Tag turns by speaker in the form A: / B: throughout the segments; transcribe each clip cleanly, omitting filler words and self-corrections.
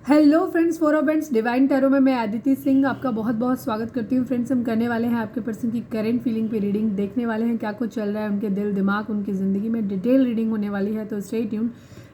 A: Hello friends, for friends divine tarot में मैं आदिति सिंह आपका बहुत बहुत स्वागत करती हूँ। फ्रेंड्स, हम करने वाले हैं आपके पर्सन की करंट फीलिंग पे रीडिंग, देखने वाले हैं क्या कुछ चल रहा है उनके दिल दिमाग उनकी ज़िंदगी में। डिटेल रीडिंग होने वाली है, तो स्टे ट्यून।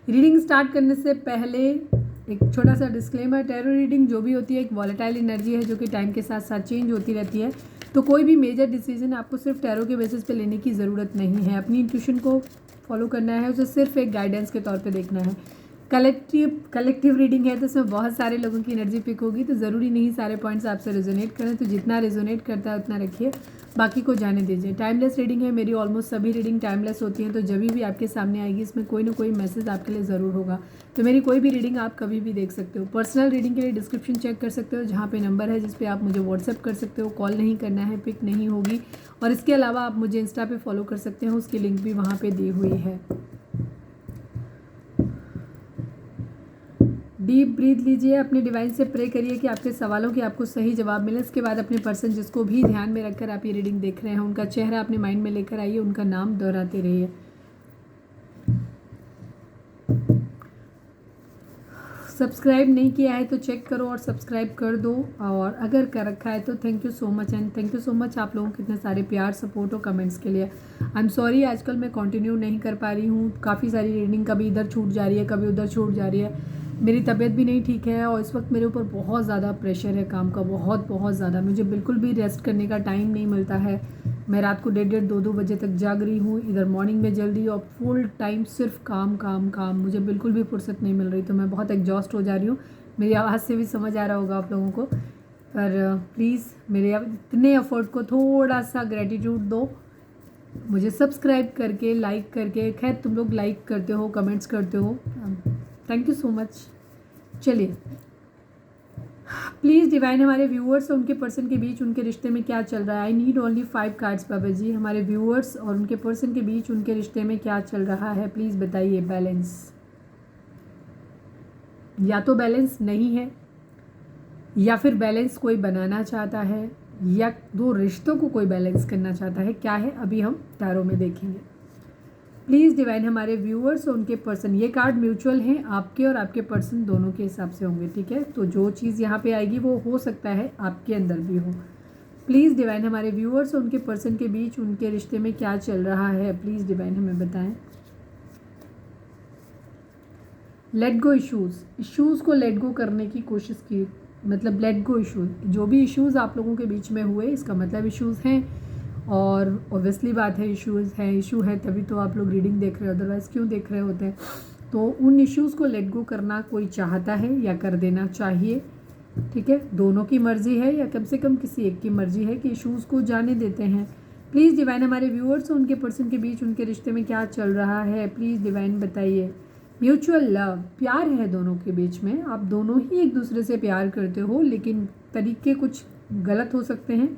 A: रीडिंग स्टार्ट करने से पहले एक छोटा सा डिस्क्लेमर, टैरो रीडिंग जो भी होती है एक वॉलेटाइल एनर्जी है जो कि टाइम के साथ साथ चेंज होती रहती है। तो कोई भी मेजर डिसीजन आपको सिर्फ टैरो के बेसिस पे लेने की ज़रूरत नहीं है। अपनी इंट्यूशन को फॉलो करना है, उसे सिर्फ एक गाइडेंस के तौर पे देखना है। कलेक्टिव रीडिंग है तो इसमें बहुत सारे लोगों की एनर्जी पिक होगी, तो ज़रूरी नहीं सारे पॉइंट्स आपसे रेजोनेट करें, तो जितना रेजोनेट करता है उतना रखिए, बाकी को जाने दीजिए। टाइमलेस रीडिंग है, मेरी ऑलमोस्ट सभी रीडिंग टाइमलेस होती हैं, तो जब भी आपके सामने आएगी इसमें कोई ना कोई मैसेज आपके लिए ज़रूर होगा। तो मेरी कोई भी रीडिंग आप कभी भी देख सकते हो। पर्सनल रीडिंग के लिए डिस्क्रिप्शन चेक कर सकते हो, जहाँ पे नंबर है जिस पे आप मुझे व्हाट्सएप कर सकते हो। कॉल नहीं करना है, पिक नहीं होगी। और इसके अलावा आप मुझे इंस्टा पे फॉलो कर सकते हो, उसकी लिंक भी वहाँ पे दी हुई है। डीप ब्रीथ लीजिए, अपने डिवाइन से प्रे करिए कि आपके सवालों के आपको सही जवाब मिले। इसके बाद अपने पर्सन जिसको भी ध्यान में रखकर आप ये रीडिंग देख रहे हैं उनका चेहरा अपने माइंड में लेकर आइए, उनका नाम दोहराते रहिए। सब्सक्राइब नहीं किया है तो चेक करो और सब्सक्राइब कर दो, और अगर कर रखा है तो thank you so much. And thank you so much आप लोगों के इतने सारे प्यार, सपोर्ट और कमेंट्स के लिए। आई एम सॉरी आजकल मैं कंटिन्यू नहीं कर पा रही हूँ, काफ़ी सारी रीडिंग कभी इधर छूट जा रही है, कभी उधर छूट जा रही है। मेरी तबीयत भी नहीं ठीक है और इस वक्त मेरे ऊपर बहुत ज़्यादा प्रेशर है काम का, बहुत बहुत ज़्यादा। मुझे बिल्कुल भी रेस्ट करने का टाइम नहीं मिलता है। मैं रात को 1:30-2 बजे तक जाग रही हूँ, इधर मॉर्निंग में जल्दी, और फुल टाइम सिर्फ काम काम काम। मुझे बिल्कुल भी फुर्सत नहीं मिल रही, तो मैं बहुत एग्जॉस्ट हो जा रही हूँ। मेरी आवाज़ से भी समझ आ रहा होगा आप लोगों को। पर प्लीज़ मेरे इतने एफर्ट को थोड़ा सा ग्रेटिट्यूड दो, मुझे सब्सक्राइब करके, लाइक करके। खैर तुम लोग लाइक करते हो, कमेंट्स करते हो, थैंक यू सो मच। चलिए, प्लीज़ डिवाइन, हमारे व्यूअर्स और उनके पर्सन के बीच उनके रिश्ते में क्या चल रहा है। I need only 5 cards Baba जी। हमारे व्यूअर्स और उनके पर्सन के बीच उनके रिश्ते में क्या चल रहा है, प्लीज़ बताइए। बैलेंस, या तो बैलेंस नहीं है, या फिर बैलेंस कोई बनाना चाहता है, या दो रिश्तों को कोई बैलेंस करना चाहता है। क्या है अभी हम टैरो में देखेंगे। प्लीज़ डिवाइन, हमारे व्यूअर्स और उनके पर्सन, ये कार्ड म्यूचुअल हैं, आपके और आपके पर्सन दोनों के हिसाब से होंगे, ठीक है। तो जो चीज़ यहाँ पे आएगी वो हो सकता है आपके अंदर भी हो। प्लीज़ डिवाइन, हमारे व्यूअर्स और उनके पर्सन के बीच उनके रिश्ते में क्या चल रहा है, प्लीज़ डिवाइन हमें बताएं। लेट गो इश्यूज़ को लेट गो करने की कोशिश की, मतलब लेट गो इश्यूज़। जो भी इश्यूज़ आप लोगों के बीच में हुए, इसका मतलब इश्यूज़ हैं, और ऑब्वियसली बात है इश्यूज़ हैं। इशू है तभी तो आप लोग रीडिंग देख रहे हो, अदरवाइज़ क्यों देख रहे होते हैं। तो उन इश्यूज़ को लेट गो करना कोई चाहता है या कर देना चाहिए, ठीक है। दोनों की मर्ज़ी है, या कम से कम किसी एक की मर्ज़ी है कि इश्यूज़ को जाने देते हैं। प्लीज़ डिवाइन, हमारे व्यूअर्स और उनके पर्सन के बीच उनके रिश्ते में क्या चल रहा है, प्लीज़ डिवाइन बताइए। म्यूचुअल लव, प्यार है दोनों के बीच में, आप दोनों ही एक दूसरे से प्यार करते हो, लेकिन तरीके कुछ गलत हो सकते हैं,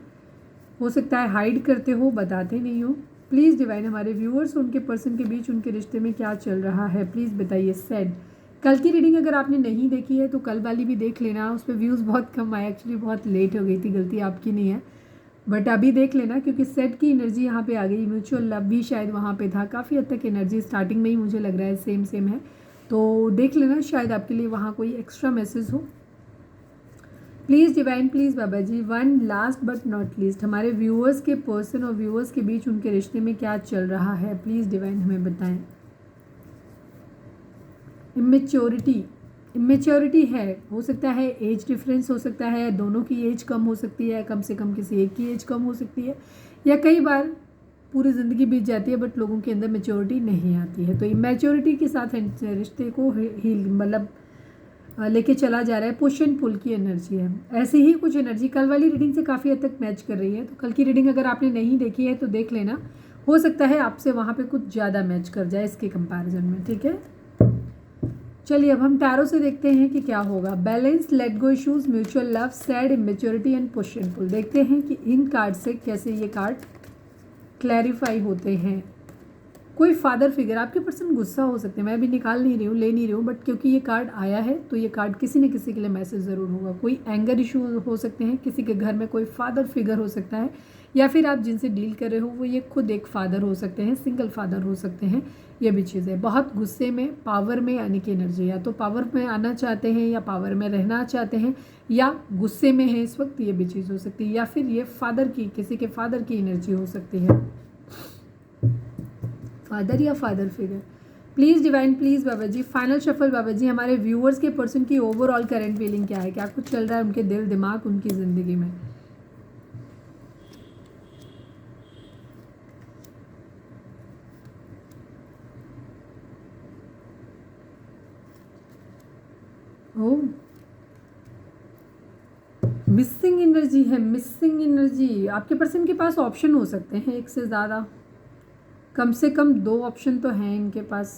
A: हो सकता है हाइड करते हो, बताते नहीं हो। प्लीज़ डिवाइन, हमारे व्यूअर्स उनके पर्सन के बीच उनके रिश्ते में क्या चल रहा है, प्लीज़ बताइए। सैड, कल की रीडिंग अगर आपने नहीं देखी है तो कल वाली भी देख लेना, उस पर व्यूज़ बहुत कम आए, एक्चुअली बहुत लेट हो गई थी, गलती आपकी नहीं है, बट अभी देख लेना क्योंकि सेट की एनर्जी यहाँ पे आ गई। म्यूचुअल लव भी शायद वहाँ पे था, काफ़ी हद तक एनर्जी स्टार्टिंग में ही मुझे लग रहा है सेम है, तो देख लेना, शायद आपके लिए वहाँ कोई एक्स्ट्रा मैसेज हो। Please divine, please Baba ji. One last but not least, हमारे व्यूअर्स के पर्सन और व्यूअर्स के बीच उनके रिश्ते में क्या चल रहा है, प्लीज़ डिवाइन हमें बताएं। इमेच्योरिटी है, हो सकता है एज डिफरेंस हो सकता है, दोनों की एज कम हो सकती है, कम से कम किसी एक की एज कम हो सकती है, या कई बार पूरी ज़िंदगी बीत जाती है बट लोगों के अंदर मेच्योरिटी नहीं आती है। तो इमेच्योरिटी के साथ रिश्ते को मतलब लेके चला जा रहा है, पुश एंड पुल की एनर्जी है। ऐसी ही कुछ एनर्जी कल वाली रीडिंग से काफ़ी हद तक मैच कर रही है, तो कल की रीडिंग अगर आपने नहीं देखी है तो देख लेना, हो सकता है आपसे वहाँ पे कुछ ज़्यादा मैच कर जाए इसके कंपैरिजन में, ठीक है। चलिए अब हम टैरो से देखते हैं कि क्या होगा। Balance, let go issues, mutual love, sad, immaturity and push and pull. देखते हैं कि इन कार्ड से कैसे ये कार्ड क्लैरिफाई होते हैं। कोई फादर फिगर, आपके पर्सन गुस्सा हो सकते हैं, मैं भी निकाल नहीं रही हूँ, ले नहीं रही हूँ, बट क्योंकि ये कार्ड आया है तो ये कार्ड किसी न किसी के लिए मैसेज ज़रूर होगा। कोई एंगर इशू हो सकते हैं, किसी के घर में कोई फादर फिगर हो सकता है, या फिर आप जिनसे डील कर रहे हो वो ये खुद एक फादर हो सकते हैं, सिंगल फादर हो सकते हैं, ये भी चीज़ है। बहुत गुस्से में पावर में आने की एनर्जी, या तो पावर में आना चाहते हैं या पावर में रहना चाहते हैं या गुस्से में है इस वक्त, ये भी चीज़ हो सकती है। या फिर ये फादर की, किसी के फादर की एनर्जी हो सकती है, फादर या father figure. Please divine, please Baba ji final shuffle बाबा जी, हमारे व्यूअर्स के पर्सन की ओवरऑल करंट फीलिंग क्या है, क्या कुछ चल रहा है उनके दिल दिमाग उनकी ज़िंदगी में। ओ मिसिंग एनर्जी है, मिसिंग एनर्जी। आपके पर्सन के पास ऑप्शन हो सकते हैं एक से ज़्यादा, कम से कम 2 ऑप्शन तो हैं इनके पास।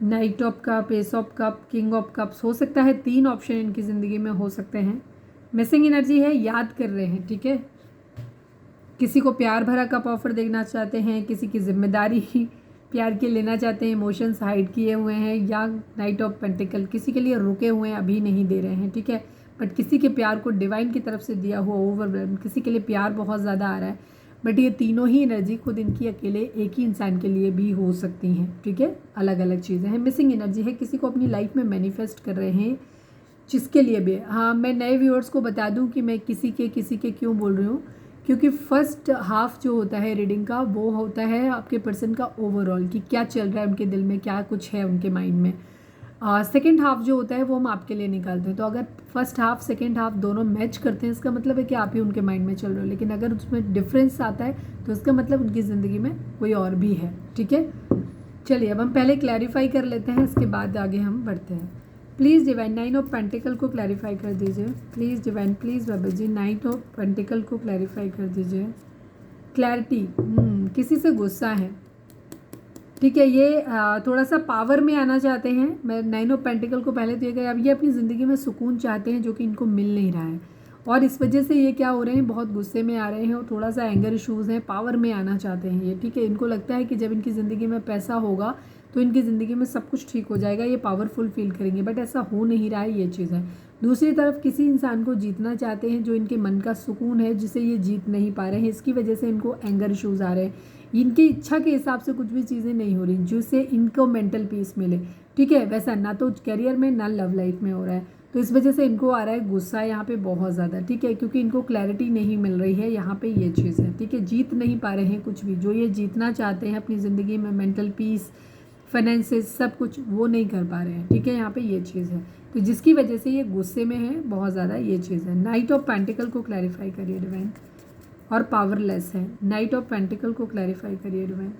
A: Knight of cups, ace of cups, king of cups, हो सकता है 3 ऑप्शन इनकी ज़िंदगी में हो सकते हैं। मिसिंग एनर्जी है, याद कर रहे हैं, ठीक है। किसी को प्यार भरा कप ऑफर देना चाहते हैं, किसी की जिम्मेदारी प्यार की लेना चाहते हैं, इमोशंस हाइड किए हुए हैं, या नाइट ऑफ पेंटिकल किसी के लिए रुके हुए हैं, अभी नहीं दे रहे हैं, ठीक है। बट किसी के प्यार को डिवाइन की तरफ से दिया हुआ ओवरवेल्म, किसी के लिए प्यार बहुत ज़्यादा आ रहा है। बट ये तीनों ही एनर्जी खुद इनकी अकेले एक ही इंसान के लिए भी हो सकती हैं, ठीक है। अलग अलग चीज़ें हैं। मिसिंग एनर्जी है, किसी को अपनी लाइफ में मैनिफेस्ट कर रहे हैं, जिसके लिए भी। हाँ, मैं नए व्यूअर्स को बता दूं कि मैं किसी के क्यों बोल रही हूँ, क्योंकि फर्स्ट हाफ जो होता है रीडिंग का वो होता है आपके पर्सन का ओवरऑल, कि क्या चल रहा है उनके दिल में, क्या कुछ है उनके माइंड में। सेकेंड हाफ जो होता है वो हम आपके लिए निकालते हैं। तो अगर फर्स्ट हाफ सेकेंड हाफ दोनों मैच करते हैं, इसका मतलब है कि आप ही उनके माइंड में चल रहे हो। लेकिन अगर उसमें डिफरेंस आता है तो इसका मतलब उनकी ज़िंदगी में कोई और भी है, ठीक है। चलिए अब हम पहले क्लैरिफाई कर लेते हैं, इसके बाद आगे हम बढ़ते हैं। प्लीज़ डिवाइन 9 ऑफ पेंटिकल को क्लैरिफाई कर दीजिए। Please divine, please Baba ji 9 of pentacles को क्लैरिफाई कर दीजिए। क्लैरिटी, किसी से गुस्सा है, ठीक है। ये थोड़ा सा पावर में आना चाहते हैं। मैं 9 ऑफ पेंटिकल को पहले दिए गए, अब ये अपनी ज़िंदगी में सुकून चाहते हैं जो कि इनको मिल नहीं रहा है, और इस वजह से ये क्या हो रहे हैं, बहुत गुस्से में आ रहे हैं और थोड़ा सा एंगर इशूज़ हैं, पावर में आना चाहते हैं ये, ठीक है। इनको लगता है कि जब इनकी ज़िंदगी में पैसा होगा तो इनकी ज़िंदगी में सब कुछ ठीक हो जाएगा, ये पावरफुल फील करेंगे, बट ऐसा हो नहीं रहा है, ये चीज़ है। दूसरी तरफ किसी इंसान को जीतना चाहते हैं जो इनके मन का सुकून है, जिसे ये जीत नहीं पा रहे हैं, इसकी वजह से इनको एंगर इशूज़ आ रहे हैं। इनकी इच्छा के हिसाब से कुछ भी चीज़ें नहीं हो रही जिससे इनको मेंटल पीस मिले, ठीक है। वैसा ना तो करियर में ना लव लाइफ में हो रहा है, तो इस वजह से इनको आ रहा है गुस्सा यहाँ पे बहुत ज़्यादा, ठीक है, क्योंकि इनको क्लैरिटी नहीं मिल रही है यहाँ पे, ये चीज़ है, ठीक है। जीत नहीं पा रहे हैं कुछ भी, जो ये जीतना चाहते हैं अपनी ज़िंदगी में, मेंटल पीस, फाइनेंसेस, सब कुछ, वो नहीं कर पा रहे हैं, ठीक है। यहाँ पे ये चीज़ है, तो जिसकी वजह से ये गुस्से में है बहुत ज़्यादा, ये चीज़ है। नाइट ऑफ पेंटिकल को क्लैरिफाई करिए डिवाइन, और पावरलेस है। नाइट ऑफ पेंटिकल को क्लैरिफाई करिए डिवाइन।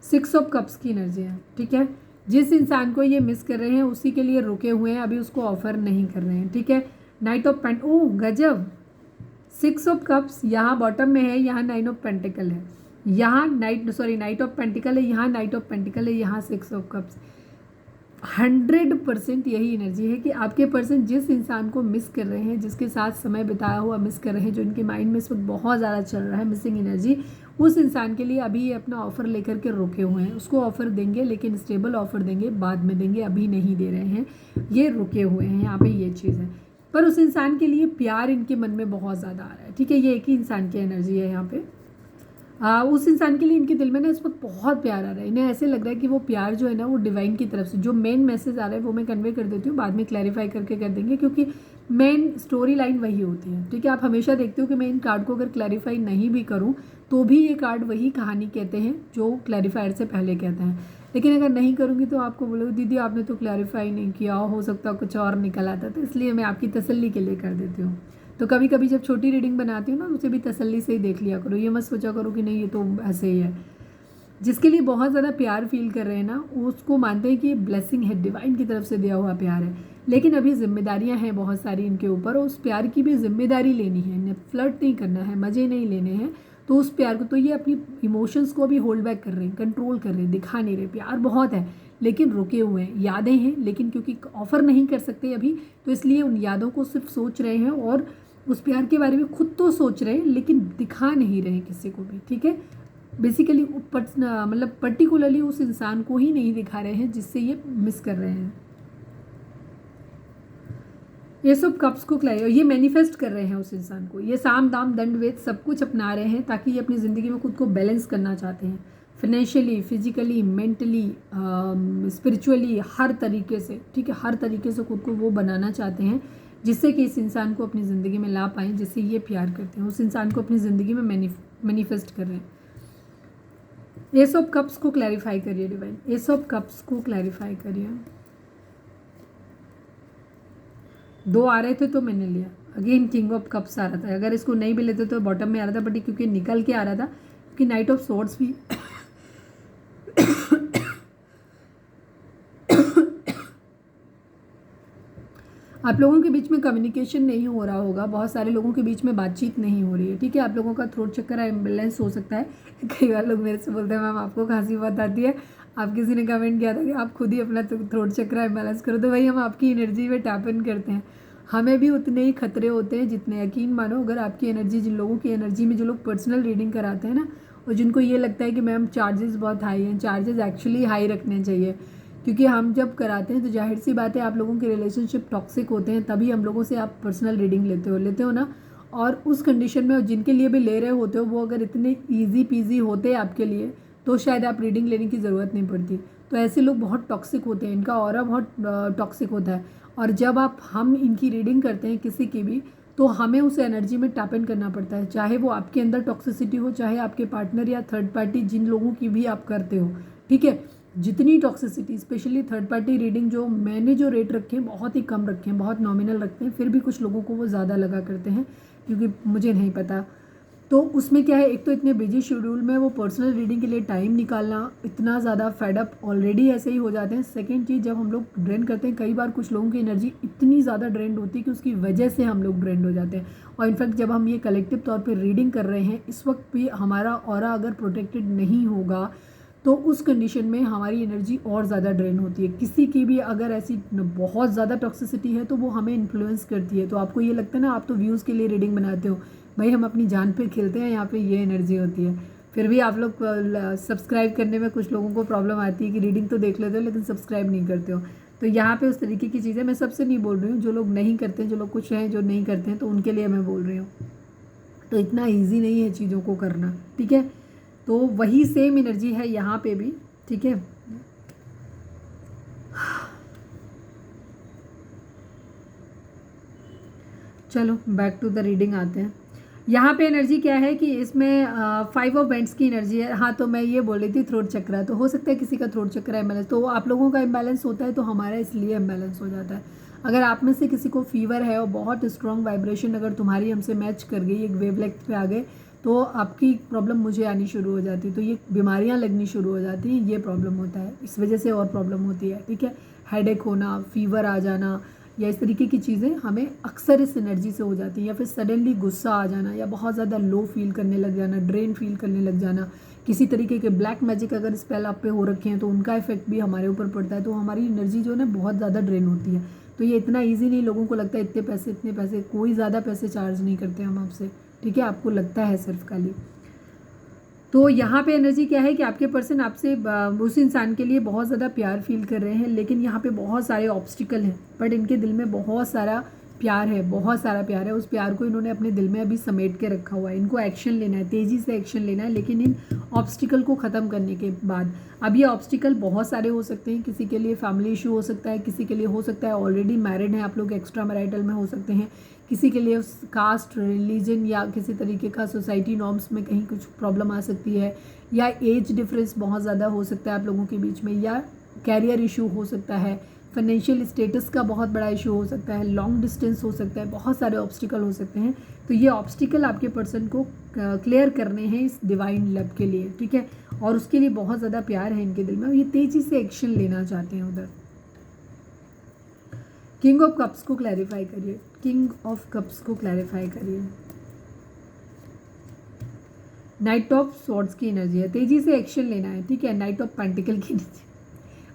A: 6 ऑफ कप्स की एनर्जी है, ठीक है। जिस इंसान को ये मिस कर रहे हैं उसी के लिए रुके हुए हैं, अभी उसको ऑफर नहीं कर रहे हैं, ठीक है। नाइट ऑफ पेंट, ओह गजब, 6 ऑफ कप्स यहाँ बॉटम में है, यहाँ 9 ऑफ पेंटिकल है, यहाँ नाइट ऑफ पेंटिकल है, यहाँ नाइट ऑफ पेंटिकल है, यहाँ 6 ऑफ कप्स। 100% यही एनर्जी है कि आपके पर्सन जिस इंसान को मिस कर रहे हैं, जिसके साथ समय बिताया हुआ मिस कर रहे हैं, जो इनके माइंड में इस वक्त बहुत ज़्यादा चल रहा है मिसिंग एनर्जी, उस इंसान के लिए अभी ये अपना ऑफ़र लेकर के रुके हुए हैं। उसको ऑफ़र देंगे, लेकिन स्टेबल ऑफ़र देंगे, बाद में देंगे, अभी नहीं दे रहे हैं, ये रुके हुए हैं यहाँ पे, ये चीज़ है। पर उस इंसान के लिए प्यार इनके मन में बहुत ज़्यादा आ रहा है, ठीक है। ये एक ही इंसान की एनर्जी है यहाँ पे। उस इंसान के लिए इनके दिल में ना इस वक्त बहुत प्यार आ रहा है, इन्हें ऐसे लग रहा है कि वो प्यार जो है ना वो डिवाइन की तरफ से, जो मेन मैसेज आ रहा है वो मैं कन्वे कर देती हूँ, बाद में क्लैरिफाई करके कर देंगे, क्योंकि मेन स्टोरी लाइन वही होती है, ठीक है। आप हमेशा देखते हो कि मैं इन कार्ड को अगर क्लैरिफाई नहीं भी करूँ तो भी ये कार्ड वही कहानी कहते हैं जो क्लैरिफायर से पहले कहते हैं। लेकिन अगर नहीं करूँगी तो आपको बोलोगे दीदी आपने तो क्लैरिफाई नहीं किया, हो सकता कुछ और निकल आता, तो इसलिए मैं आपकी तसल्ली के लिए कर देती हूँ। तो कभी कभी जब छोटी रीडिंग बनाती हूँ ना, उसे भी तसल्ली से ही देख लिया करो, ये मत सोचा करो कि नहीं ये तो ऐसे ही है। जिसके लिए बहुत ज़्यादा प्यार फील कर रहे हैं ना, उसको मानते हैं कि ये ब्लेसिंग है, डिवाइन की तरफ से दिया हुआ प्यार है, लेकिन अभी जिम्मेदारियां हैं बहुत सारी इनके ऊपर, और उस प्यार की भी जिम्मेदारी लेनी है, इन्हें फ्लर्ट नहीं करना है, मज़े नहीं लेने हैं, तो उस प्यार को, तो ये अपनी इमोशंस को अभी होल्ड बैक कर रहे हैं, कंट्रोल कर रहे हैं, दिखा नहीं रहे, प्यार बहुत है लेकिन रुके हुए हैं, यादें हैं, लेकिन क्योंकि ऑफ़र नहीं कर सकते अभी, तो इसलिए उन यादों को सिर्फ सोच रहे हैं, और उस प्यार के बारे में खुद तो सोच रहे हैं लेकिन दिखा नहीं रहे किसी को भी, ठीक है। बेसिकली मतलब पर्टिकुलरली उस इंसान को ही नहीं दिखा रहे हैं जिससे ये मिस कर रहे हैं। एस ऑफ कप्स को क्लियर, ये मैनिफेस्ट कर रहे हैं उस इंसान को, ये साम दाम दंड वेद सब कुछ अपना रहे हैं ताकि ये अपनी ज़िंदगी में खुद को बैलेंस करना चाहते हैं, फाइनेंशियली, फिजिकली, मेंटली, स्पिरिचुअली, हर तरीके से, ठीक है, हर तरीके से खुद को वो बनाना चाहते हैं जिससे कि इस इंसान को अपनी ज़िंदगी में ला पाएँ, जिससे ये प्यार करते हैं, उस इंसान को अपनी ज़िंदगी में मैनिफेस्ट कर रहे हैं। एस ऑफ कप्स को क्लैरिफाई करिए डिवाइन, एस ऑफ कप्स को क्लैरिफाई करिए। 2 आ रहे थे तो मैंने लिया, अगेन किंग ऑफ कप्स आ रहा था, अगर इसको नहीं भी लेते तो बॉटम में आ रहा था, बट क्योंकि निकल के आ रहा था, क्योंकि नाइट ऑफ सोर्ड्स भी आप लोगों के बीच में कम्युनिकेशन नहीं हो रहा होगा, बहुत सारे लोगों के बीच में बातचीत नहीं हो रही है, ठीक है, आप लोगों का थ्रोट चक्कर इम्बैलेंस हो सकता है। कई बार लोग मेरे से बोलते हैं मैम आपको खांसी बहुत आती है, आप किसी ने कमेंट किया था कि आप खुद ही अपना थ्रोट चक्कर इम्बैलेंस करो, तो भाई हम आपकी एनर्जी में टैप इन करते हैं, हमें भी उतने ही खतरे होते हैं जितने, यकीन मानो, अगर आपकी एनर्जी, जिन लोगों की एनर्जी में जो लोग पर्सनल रीडिंग कराते हैं ना, और जिनको ये लगता है कि मैम चार्जेस बहुत हाई हैं, चार्जेस एक्चुअली हाई रखने चाहिए, क्योंकि हम जब कराते हैं तो जाहिर सी बात है आप लोगों के रिलेशनशिप टॉक्सिक होते हैं, तभी हम लोगों से आप पर्सनल रीडिंग लेते हो ना, और उस कंडीशन में जिनके लिए भी ले रहे होते हो वो अगर इतने ईजी पीजी होते आपके लिए तो शायद आप रीडिंग लेने की ज़रूरत नहीं पड़ती। तो ऐसे लोग बहुत टॉक्सिक होते हैं, इनका ऑरा बहुत टॉक्सिक होता है, और जब हम इनकी रीडिंग करते हैं किसी की भी, तो हमें उस एनर्जी में टैप इन करना पड़ता है, चाहे वो आपके अंदर टॉक्सिसिटी हो, चाहे आपके पार्टनर या थर्ड पार्टी जिन लोगों की भी आप करते हो, ठीक है, जितनी toxicity, specially third party reading जो मैंने जो रेट रखे हैं बहुत ही कम रखे हैं, बहुत नॉमिनल रखते हैं, फिर भी कुछ लोगों को वो ज़्यादा लगा करते हैं क्योंकि मुझे नहीं पता। तो उसमें क्या है, एक तो इतने बिजी शेड्यूल में वो पर्सनल रीडिंग के लिए टाइम निकालना, इतना ज़्यादा फेडअप ऑलरेडी ऐसे ही हो जाते हैं। सेकेंड चीज़, जब हम लोग ड्रेन करते हैं, कई बार कुछ लोगों की एनर्जी इतनी ज़्यादा ड्रेंड होती है कि उसकी वजह से हम लोग ड्रेंड हो जाते हैं। और इनफैक्ट जब हम ये कलेक्टिव तौर पर रीडिंग कर रहे हैं, इस वक्त भी हमारा ऑरा अगर प्रोटेक्टेड नहीं होगा तो उस कंडीशन में हमारी एनर्जी और ज़्यादा ड्रेन होती है। किसी की भी अगर ऐसी बहुत ज़्यादा टॉक्सिसिटी है तो वो हमें इन्फ्लुएंस करती है। तो आपको ये लगता है ना, आप तो व्यूज़ के लिए रीडिंग बनाते हो, भाई हम अपनी जान पे खेलते हैं, यहाँ पे ये एनर्जी होती है। फिर भी आप लोग सब्सक्राइब करने में कुछ लोगों को प्रॉब्लम आती है कि रीडिंग तो देख लेते हो लेकिन सब्सक्राइब नहीं करते हो। तो यहाँ पे उस तरीके की चीज़ें, मैं सबसे नहीं बोल रही हूँ, जो लोग नहीं करते हैं, जो लोग कुछ हैं जो नहीं करते हैं, तो उनके लिए मैं बोल रही हूँ। तो इतना ईजी नहीं है चीज़ों को करना, ठीक है। तो वही सेम एनर्जी है यहाँ पे भी, ठीक है। चलो बैक टू द रीडिंग आते हैं। यहाँ पे एनर्जी क्या है कि इसमें 5 ऑफ वेंट्स की एनर्जी है। हाँ, तो मैं ये बोल रही थी थ्रोट चक्र, तो हो सकता है किसी का थ्रोट चक्र इम्बैलेंस, तो आप लोगों का इम्बैलेंस होता है तो हमारा इसलिए इम्बैलेंस हो जाता है। अगर आप में से किसी को फीवर है और बहुत स्ट्रॉन्ग वाइब्रेशन अगर तुम्हारी हमसे मैच कर गई, एक वेवलेंथ पे आ गए, तो आपकी प्रॉब्लम मुझे आनी शुरू हो जाती है, तो ये बीमारियां लगनी शुरू हो जाती हैं, ये प्रॉब्लम होता है, इस वजह से और प्रॉब्लम होती है, ठीक है। हेडेक होना, फीवर आ जाना या इस तरीके की चीज़ें हमें अक्सर इस एनर्जी से हो जाती हैं, या फिर सडनली गुस्सा आ जाना या बहुत ज़्यादा लो फील करने लग जाना, ड्रेन फील करने लग जाना, किसी तरीके के ब्लैक मैजिक अगर स्पेल आप पे हो रखे हैं तो उनका इफेक्ट भी हमारे ऊपर पड़ता है, तो हमारी एनर्जी जो है ना बहुत ज़्यादा ड्रेन होती है। तो ये इतना ईजी नहीं, लोगों को लगता है इतने पैसे, कोई ज़्यादा पैसे चार्ज नहीं करते हम आपसे, ठीक है, आपको लगता है सिर्फ खाली। तो यहाँ पे एनर्जी क्या है कि आपके पर्सन आपसे उस इंसान के लिए बहुत ज़्यादा प्यार फील कर रहे हैं, लेकिन यहाँ पे बहुत सारे ऑब्स्टिकल हैं, बट इनके दिल में बहुत सारा प्यार है, बहुत सारा प्यार है। उस प्यार को इन्होंने अपने दिल में अभी समेट के रखा हुआ है, इनको एक्शन लेना है, तेज़ी से एक्शन लेना है, लेकिन इन ऑब्स्टिकल को ख़त्म करने के बाद। अब ये ऑब्स्टिकल बहुत सारे हो सकते हैं, किसी के लिए फैमिली इशू हो सकता है, किसी के लिए हो सकता है ऑलरेडी मैरिड हैं आप लोग, एक्स्ट्रा मैरिटल में हो सकते हैं, किसी के लिए कास्ट, रिलीजन या किसी तरीके का सोसाइटी नॉर्म्स में कहीं कुछ प्रॉब्लम आ सकती है, या एज डिफरेंस बहुत ज़्यादा हो सकता है आप लोगों के बीच में, या कैरियर इशू हो सकता है, फाइनेंशियल स्टेटस का बहुत बड़ा इशू हो सकता है, लॉन्ग डिस्टेंस हो सकता है, बहुत सारे ऑब्स्टिकल हो सकते हैं। तो ये ऑब्स्टिकल आपके पर्सन को क्लियर करने हैं इस डिवाइन लव के लिए, ठीक है, और उसके लिए बहुत ज़्यादा प्यार है इनके दिल में, और ये तेज़ी से एक्शन लेना चाहते हैं उधर। किंग ऑफ कप्स को क्लैरिफाई करिए, किंग ऑफ कप्स को क्लैरिफाई करिए। नाइट ऑफ स्वॉर्ड्स की एनर्जी है, तेज़ी से एक्शन लेना है, ठीक है। नाइट ऑफ पेंटिकल की एनर्जी,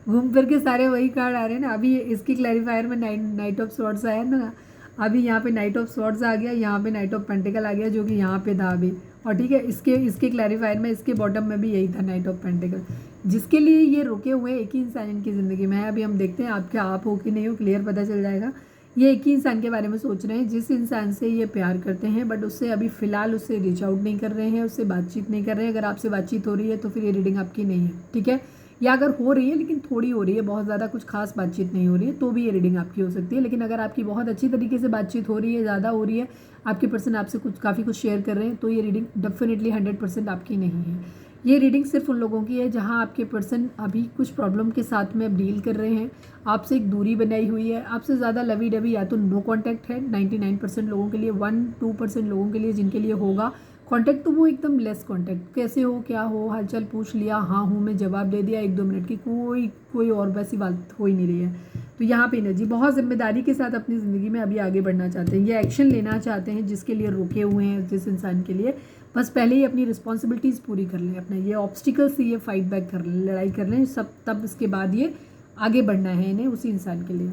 A: घूम फिर के सारे वही कार्ड आ रहे हैं ना। अभी इसकी क्लैरिफायर में नाइट ऑफ स्वॉर्ड्स आया ना, अभी यहाँ पे नाइट ऑफ स्वॉर्ड्स आ गया, यहाँ पे नाइट ऑफ पेंटिकल आ गया, जो कि यहाँ पे था अभी, और ठीक है, इसके क्लैरिफायर में इसके बॉटम में भी यही था, नाइट ऑफ पेंटिकल, जिसके लिए ये रुके हुए एक ही इंसान इनकी ज़िंदगी में है। अभी हम देखते हैं आपके आप हो कि नहीं हो, क्लियर पता चल जाएगा। ये एक ही इंसान के बारे में सोच रहे हैं जिस इंसान से ये प्यार करते हैं, बट उससे अभी फ़िलहाल उससे रीच आउट नहीं कर रहे हैं, उससे बातचीत नहीं कर रहे हैं। अगर आपसे बातचीत हो रही है तो फिर ये रीडिंग आपकी नहीं है, ठीक है। या अगर हो रही है लेकिन थोड़ी हो रही है, बहुत ज़्यादा कुछ खास बातचीत नहीं हो रही है, तो भी ये रीडिंग आपकी हो सकती है। लेकिन अगर आपकी बहुत अच्छी तरीके से बातचीत हो रही है, ज़्यादा हो रही है, आपके पर्सन आपसे कुछ काफ़ी कुछ शेयर कर रहे हैं, तो ये रीडिंग डेफिनेटली 100% आपकी नहीं है। ये रीडिंग सिर्फ उन लोगों की है जहां आपके पर्सन अभी कुछ प्रॉब्लम के साथ में अब डील कर रहे हैं, आपसे एक दूरी बनाई हुई है, आपसे ज़्यादा लवी डवी या तो नो कांटेक्ट है 99% लोगों के लिए, 1-2% लोगों के लिए जिनके लिए होगा कांटेक्ट, तो वो एकदम लेस कांटेक्ट, कैसे हो, क्या हो, हालचाल पूछ लिया, हाँ हूँ में जवाब दे दिया 1-2 मिनट की, कोई कोई और वैसी बात हो ही नहीं रही है। तो यहाँ पे एनर्जी बहुत जिम्मेदारी के साथ अपनी ज़िंदगी में अभी आगे बढ़ना चाहते हैं, ये एक्शन लेना चाहते हैं जिसके लिए रुके हुए हैं, जिस इंसान के लिए, बस पहले ही अपनी रिस्पॉन्सिबिलिटीज़ पूरी कर लें, अपना ये ऑब्स्टिकल से ये फाइट बैक कर लें, लड़ाई कर लें सब, तब इसके बाद ये आगे बढ़ना है इन्हें उसी इंसान के लिए।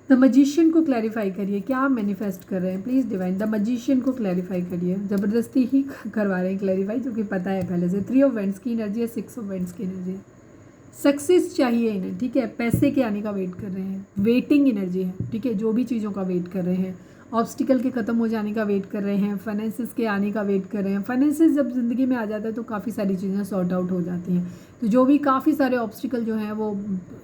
A: द मजिशियन को क्लैरिफाई करिए, क्या आप मैनिफेस्ट कर रहे हैं प्लीज़ डिवाइन। द मजिशियन को क्लैरिफाई करिए, ज़बरदस्ती ही करवा रहे हैं क्लैरिफाई, जो कि पता है पहले से। 3 ऑफ वेंट्स की एनर्जी है, 6 ऑफ वेंट्स की एनर्जी है। सक्सेस चाहिए इन्हें, ठीक है, पैसे के आने का वेट कर रहे हैं, वेटिंग एनर्जी है, ठीक है, जो भी चीज़ों का वेट कर रहे हैं, ऑब्स्टिकल के ख़त्म हो जाने का वेट कर रहे हैं, फाइनेंसिस के आने का वेट कर रहे हैं। फाइनेंसिस जब ज़िंदगी में आ जाता है तो काफ़ी सारी चीज़ें सॉर्ट आउट हो जाती हैं, तो जो भी काफ़ी सारे ऑब्स्टिकल जो हैं वो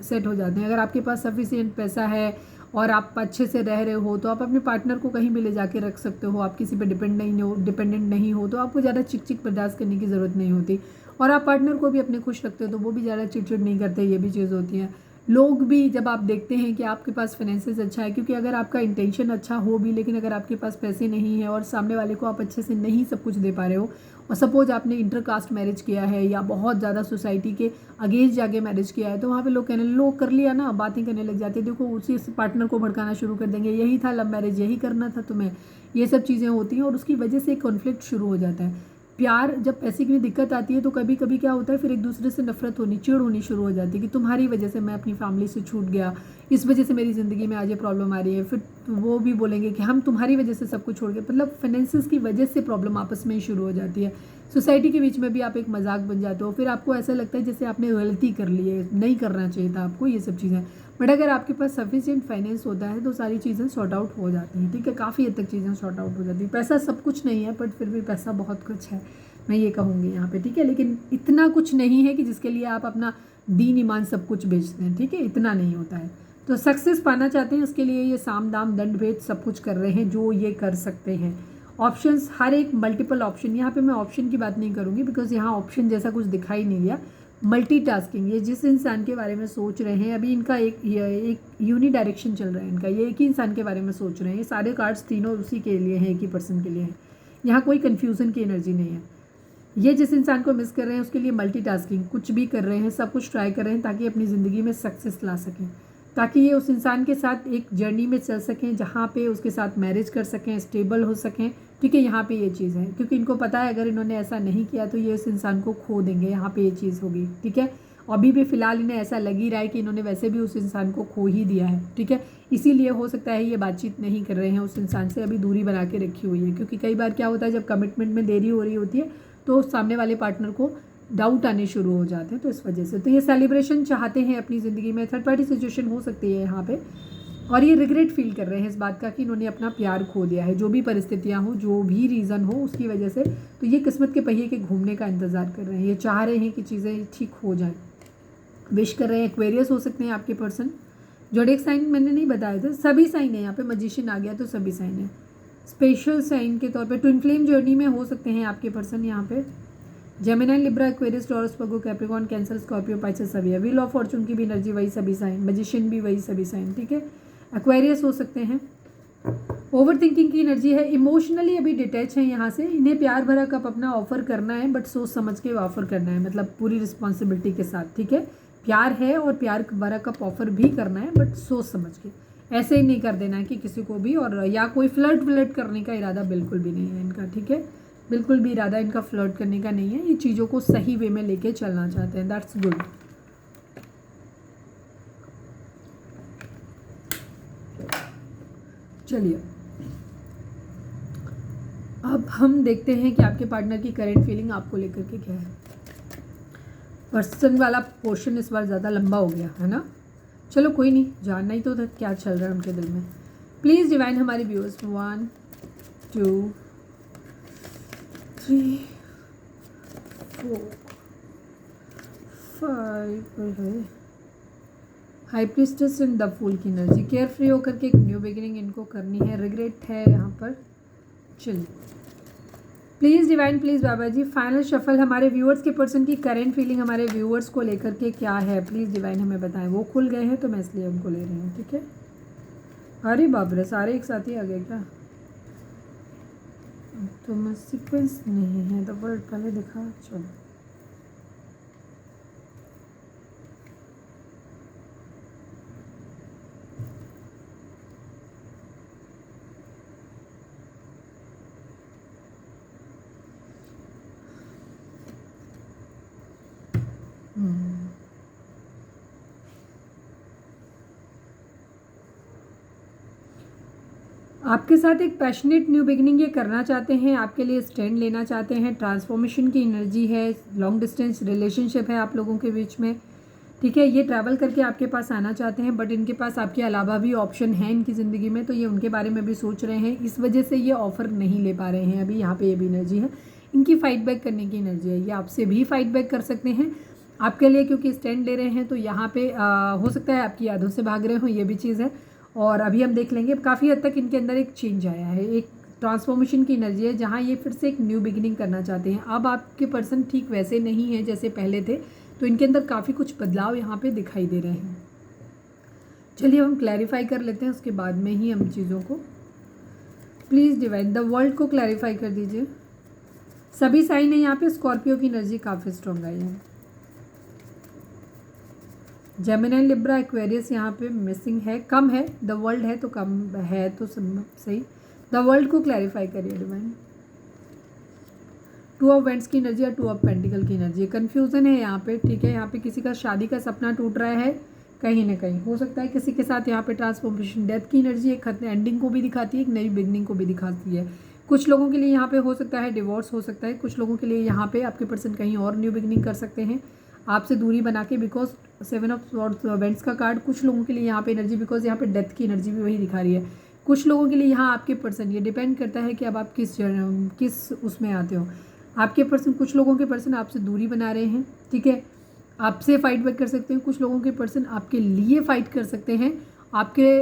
A: सेट हो जाते हैं। अगर आपके पास सफिशिएंट पैसा है और आप अच्छे से रह रहे हो तो आप अपने पार्टनर को कहीं भी ले जाके रख सकते हो, आप किसी पे डिपेंडेंट नहीं हो, तो आपको ज़्यादा चिक चिक बर्दाश्त करने की ज़रूरत नहीं होती, और आप पार्टनर को भी अपने खुश रखते हो तो वो भी ज़्यादा चिड़चिड़ नहीं करते, ये भी चीज़ होती है। लोग भी जब आप देखते हैं कि आपके पास फाइनेंसेस अच्छा है, क्योंकि अगर आपका इंटेंशन अच्छा हो भी लेकिन अगर आपके पास पैसे नहीं है और सामने वाले को आप अच्छे से नहीं सब कुछ दे पा रहे हो, और सपोज आपने इंटरकास्ट मैरिज किया है या बहुत ज़्यादा सोसाइटी के अगेंस्ट जाके मैरिज किया है, तो वहाँ पे लोग कहने लो कर लिया ना, बातें करने लग जाते हैं, देखो उसी पार्टनर को भड़काना शुरू कर देंगे, यही था लव मैरिज, यही करना था तुम्हें, ये सब चीज़ें होती हैं और उसकी वजह से कॉन्फ्लिक्ट शुरू हो जाता है। प्यार जब पैसे की दिक्कत आती है तो कभी कभी क्या होता है, फिर एक दूसरे से नफरत होनी, चिढ़ होनी शुरू हो जाती है कि तुम्हारी वजह से मैं अपनी फैमिली से छूट गया, इस वजह से मेरी ज़िंदगी में आज ये प्रॉब्लम आ रही है। फिर वो भी बोलेंगे कि हम तुम्हारी वजह से सब कुछ छोड़ गए, मतलब फाइनेंसिस की वजह से प्रॉब्लम आपस में ही शुरू हो जाती है। सोसाइटी के बीच में भी आप एक मजाक बन जाते हो, फिर आपको ऐसा लगता है जैसे आपने गलती कर ली है, नहीं करना चाहिए था आपको ये सब चीज़ें। बट अगर आपके पास सफिशिएंट फाइनेंस होता है तो सारी चीज़ें सॉर्ट आउट हो जाती हैं, ठीक है, काफ़ी हद तक चीज़ें सॉर्ट आउट हो जाती हैं। पैसा सब कुछ नहीं है बट फिर भी पैसा बहुत कुछ है, मैं ये कहूँगी यहाँ पे, ठीक है, लेकिन इतना कुछ नहीं है कि जिसके लिए आप अपना दीन ईमान सब कुछ बेच दें, ठीक है, इतना नहीं होता है। तो सक्सेस पाना चाहते हैं उसके लिए ये साम दाम दंड भेद सब कुछ कर रहे हैं जो ये कर सकते हैं। ऑप्शंस हर एक मल्टीपल ऑप्शन, यहाँ पे मैं ऑप्शन की बात नहीं करूँगी बिकॉज यहाँ ऑप्शन जैसा कुछ दिखाई नहीं दिया। मल्टीटास्किंग, ये जिस इंसान के बारे में सोच रहे हैं अभी, इनका एक यूनि डायरेक्शन चल रहा है इनका, ये एक ही इंसान के बारे में सोच रहे हैं, ये सारे कार्ड्स तीनों उसी के लिए हैं, एक ही पर्सन के लिए हैं, यहाँ कोई कन्फ्यूज़न की एनर्जी नहीं है। ये जिस इंसान को मिस कर रहे हैं उसके लिए मल्टीटास्किंग, कुछ भी कर रहे हैं, सब कुछ ट्राई कर रहे हैं ताकि अपनी ज़िंदगी में सक्सेस ला सकें, ताकि ये उस इंसान के साथ एक जर्नी में चल सकें जहाँ पे उसके साथ मैरिज कर सकें, स्टेबल हो सकें, ठीक है, यहाँ पे ये चीज़ है, क्योंकि इनको पता है अगर इन्होंने ऐसा नहीं किया तो ये उस इंसान को खो देंगे, यहाँ पे ये चीज़ होगी, ठीक है। अभी भी फ़िलहाल इन्हें ऐसा लग ही रहा है कि इन्होंने वैसे भी उस इंसान को खो ही दिया है, ठीक है, इसीलिए हो सकता है ये बातचीत नहीं कर रहे हैं उस इंसान से, अभी दूरी बना के रखी हुई है, क्योंकि कई बार क्या होता है जब कमिटमेंट में देरी हो रही होती है तो सामने वाले पार्टनर को डाउट आने शुरू हो जाते हैं, तो इस वजह से तो ये सेलिब्रेशन चाहते हैं अपनी ज़िंदगी में, थर्ड पार्टी सिचुएशन हो सकती है यहाँ पे, और ये रिग्रेट फील कर रहे हैं इस बात का कि इन्होंने अपना प्यार खो दिया है, जो भी परिस्थितियाँ हो, जो भी रीज़न हो उसकी वजह से, तो ये किस्मत के पहिए के घूमने का इंतज़ार कर रहे हैं, ये चाह रहे हैं कि चीज़ें ठीक हो जाएं, विश कर रहे हैं। एक्वेरियस हो सकते हैं आपके पर्सन, ज़ोडिएक साइन मैंने नहीं बताया था, सभी साइन है यहाँ पे, मैजिशियन आ गया तो सभी साइन है। स्पेशल साइन के तौर पे ट्विन फ्लेम जर्नी में हो सकते हैं आपके पर्सन यहाँ पे, जेमिनी, लिब्रा, एक्वेरियस, टॉरस, वर्गो, कैप्रिकॉर्न, कैंसर, स्कॉर्पियो, पाइसेस सभी है। व्हील ऑफ फॉर्चून की भी एनर्जी वही सभी साइन, मैजिशियन भी वही सभी साइन, ठीक है। एक्वेरियस हो सकते हैं। ओवर थिंकिंग की एनर्जी है, इमोशनली अभी डिटैच है यहाँ से, इन्हें प्यार भरा कप अपना ऑफर करना है बट सोच समझ के ऑफर करना है, मतलब पूरी रिस्पॉन्सिबिलिटी के साथ, ठीक है, प्यार है और प्यार भरा कप ऑफर भी करना है बट सोच समझ के, ऐसे ही नहीं कर देना है कि किसी को भी, और या कोई फ्लर्ट करने का इरादा बिल्कुल भी नहीं है इनका, ठीक है, बिल्कुल भी इरादा इनका फ्लर्ट करने का नहीं है, ये चीज़ों को सही वे में लेके चलना चाहते हैं, दैट्स गुड। चलिए अब हम देखते हैं कि आपके पार्टनर की करेंट फीलिंग आपको लेकर के क्या है। पर्सन वाला पोर्शन इस बार ज़्यादा लंबा हो गया है ना, चलो कोई नहीं, जानना ही तो था क्या चल रहा है उनके दिल में। प्लीज़ डिवाइन हमारे viewers 1 2 3 4 5 high priestess and the fool की एनर्जी, केयर फ्री होकर के एक न्यू बिगिनिंग इनको करनी है, रिग्रेट है यहाँ पर। चलिए please divine, please Baba ji final shuffle हमारे व्यूअर्स के पर्सन की करेंट फीलिंग हमारे व्यूअर्स को लेकर के क्या है, प्लीज़ डिवाइन हमें बताएं। वो खुल गए हैं तो मैं इसलिए उनको ले रही हूँ, ठीक है। अरे बाप रे, सारे एक साथ ही आ गए क्या? तो मैं सीक्वेंस नहीं है तो वर्ड पहले दिखा। चलो आपके साथ एक पैशनेट न्यू बिगिनिंग ये करना चाहते हैं, आपके लिए स्टैंड लेना चाहते हैं, ट्रांसफॉर्मेशन की एनर्जी है, लॉन्ग डिस्टेंस रिलेशनशिप है आप लोगों के बीच में, ठीक है। ये ट्रैवल करके आपके पास आना चाहते हैं, बट इनके पास आपके अलावा भी ऑप्शन है इनकी ज़िंदगी में, तो ये उनके बारे में भी सोच रहे हैं, इस वजह से ये ऑफ़र नहीं ले पा रहे हैं अभी। यहाँ पे ये भी एनर्जी है, इनकी फाइट बैक करने की एनर्जी है, ये आपसे भी फाइट बैक कर सकते हैं आपके लिए, क्योंकि स्टैंड ले रहे हैं। तो यहाँ पे हो सकता है आपकी यादों से भाग रहे हो, ये भी चीज़ है। और अभी हम देख लेंगे काफ़ी हद तक इनके अंदर एक चेंज आया है, एक ट्रांसफॉर्मेशन की एनर्जी है, जहाँ ये फिर से एक न्यू बिगिनिंग करना चाहते हैं। अब आपके पर्सन ठीक वैसे नहीं है जैसे पहले थे, तो इनके अंदर काफ़ी कुछ बदलाव यहाँ पे दिखाई दे रहे हैं। चलिए हम क्लैरिफाई कर लेते हैं, उसके बाद में ही हम चीज़ों को। प्लीज़ डिवाइन द वर्ल्ड को क्लैरिफाई कर दीजिए। सभी साइन है यहाँ पे, स्कॉर्पियो की एनर्जी काफ़ी स्ट्रॉन्ग आई है। जेमिनी, लिब्रा, एक्वेरियस यहाँ पे मिसिंग है, कम है। द वर्ल्ड है तो कम है, तो सही। द वर्ल्ड को क्लैरिफाई करिए डिवाइन। 2 ऑफ वेंट्स की एनर्जी और 2 ऑफ पेंटिकल की एनर्जी, कन्फ्यूजन है यहाँ पे, ठीक है। यहाँ पे किसी का शादी का सपना टूट रहा है कहीं ना कहीं, हो सकता है किसी के साथ यहाँ पे ट्रांसफॉर्मेशन, डेथ की एनर्जी एक एंडिंग को भी दिखाती है, एक नई बिगनिंग को भी दिखाती है। कुछ लोगों के लिए यहाँ पे हो सकता है डिवोर्स हो सकता है, कुछ लोगों के लिए यहाँ पे आपके पर्सन कहीं और न्यू बिगनिंग कर सकते हैं आपसे दूरी बना के, बिकॉज 7 ऑफ वेंट्स का कार्ड कुछ लोगों के लिए यहाँ पे एनर्जी, बिकॉज यहाँ पे डेथ की एनर्जी भी वही दिखा रही है। कुछ लोगों के लिए यहाँ आपके पर्सन, ये डिपेंड करता है कि अब आप किस उसमें आते हो। आपके पर्सन, कुछ लोगों के पर्सन आपसे दूरी बना रहे हैं, ठीक है, आपसे फाइट बैक कर सकते हैं। कुछ लोगों के पर्सन आपके लिए फाइट कर सकते हैं, आपके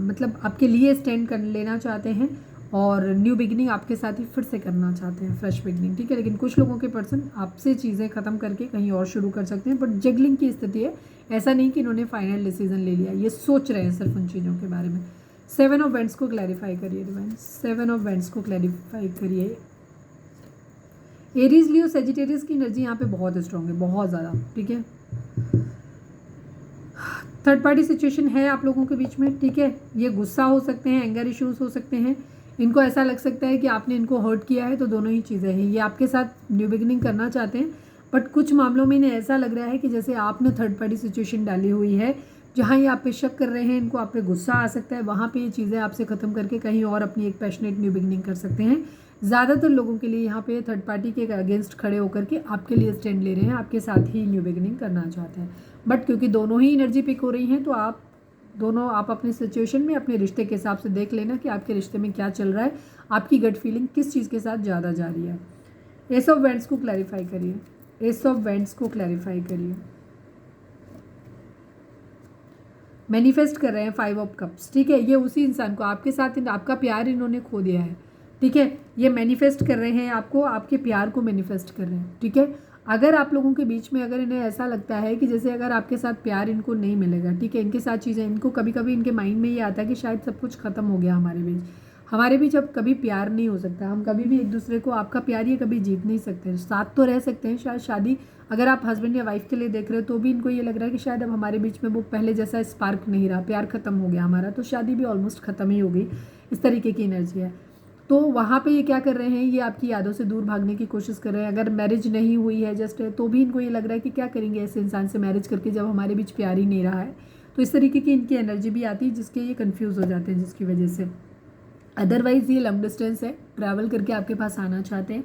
A: मतलब आपके लिए स्टैंड कर लेना चाहते हैं और न्यू बिगिनिंग आपके साथ ही फिर से करना चाहते हैं, फ्रेश बिगिनिंग, ठीक है। लेकिन कुछ लोगों के पर्सन आपसे चीज़ें ख़त्म करके कहीं और शुरू कर सकते हैं, बट जगलिंग की स्थिति है, ऐसा नहीं कि इन्होंने फाइनल डिसीजन ले लिया, ये सोच रहे हैं सिर्फ उन चीज़ों के बारे में। 7 ऑफ वेंट्स को क्लैरिफाई करिए डिवाइन, 7 ऑफ वेंट्स को क्लैरिफाई करिए। एरीज, लियो, सेजिटेरियस की एनर्जी यहाँ पे बहुत स्ट्रॉन्ग है, बहुत ज़्यादा, ठीक है। थर्ड पार्टी सिचुएशन है आप लोगों के बीच में, ठीक है। ये गुस्सा हो सकते हैं, एंगर इश्यूज हो सकते हैं, इनको ऐसा लग सकता है कि आपने इनको हर्ट किया है, तो दोनों ही चीज़ें हैं। ये आपके साथ न्यू बिगिनिंग करना चाहते हैं, बट कुछ मामलों में इन्हें ऐसा लग रहा है कि जैसे आपने थर्ड पार्टी सिचुएशन डाली हुई है, जहाँ ये आप पे शक कर रहे हैं, इनको आप पे गुस्सा आ सकता है, वहाँ पे ये चीज़ें आपसे ख़त्म करके कहीं और अपनी एक पैशनेट न्यू बिगिनिंग कर सकते हैं। ज़्यादातर लोगों के लिए यहाँ पे थर्ड पार्टी के अगेंस्ट खड़े होकर के आपके लिए स्टैंड ले रहे हैं, आपके साथ ही न्यू बिगिनिंग करना चाहते हैं। बट क्योंकि दोनों ही एनर्जी पिक हो रही हैं, तो आप अपने सिचुएशन में अपने रिश्ते के हिसाब से देख लेना कि आपके रिश्ते में क्या चल रहा है, आपकी गट फीलिंग किस चीज़ के साथ ज़्यादा जा रही है। एस ऑफ वेंट्स को क्लैरिफाई करिए, एस ऑफ वेंट्स को क्लैरिफाई करिए। मैनिफेस्ट कर रहे हैं 5 ऑफ कप्स, ठीक है। ये उसी इंसान को, आपके साथ आपका प्यार इन्होंने खो दिया है, ठीक है। ये मैनिफेस्ट कर रहे हैं आपको, आपके प्यार को मैनिफेस्ट कर रहे हैं, ठीक है। अगर आप लोगों के बीच में अगर इन्हें ऐसा लगता है कि जैसे अगर आपके साथ प्यार इनको नहीं मिलेगा, ठीक है, इनके साथ चीज़ें, इनको कभी कभी इनके माइंड में ये आता है कि शायद सब कुछ ख़त्म हो गया हमारे बीच अब कभी प्यार नहीं हो सकता, हम कभी भी एक दूसरे को, आपका प्यार ये कभी जीत नहीं सकते, साथ तो रह सकते हैं शायद शादी, अगर आप हस्बैंड या वाइफ के लिए देख रहे हो तो भी इनको ये लग रहा है कि शायद अब हमारे बीच में वो पहले जैसा स्पार्क नहीं रहा, प्यार ख़त्म हो गया हमारा, तो शादी भी ऑलमोस्ट ख़त्म ही हो गई, इस तरीके की एनर्जी है। तो वहाँ पे ये क्या कर रहे हैं, ये आपकी यादों से दूर भागने की कोशिश कर रहे हैं। अगर मैरिज नहीं हुई है जस्ट, तो भी इनको ये लग रहा है कि क्या करेंगे ऐसे इंसान से मैरिज करके जब हमारे बीच प्यार ही नहीं रहा है, तो इस तरीके की इनकी एनर्जी भी आती है, जिसके ये कन्फ्यूज़ हो जाते हैं, जिसकी वजह से। अदरवाइज़ ये लॉन्ग डिस्टेंस है, ट्रैवल करके आपके पास आना चाहते हैं,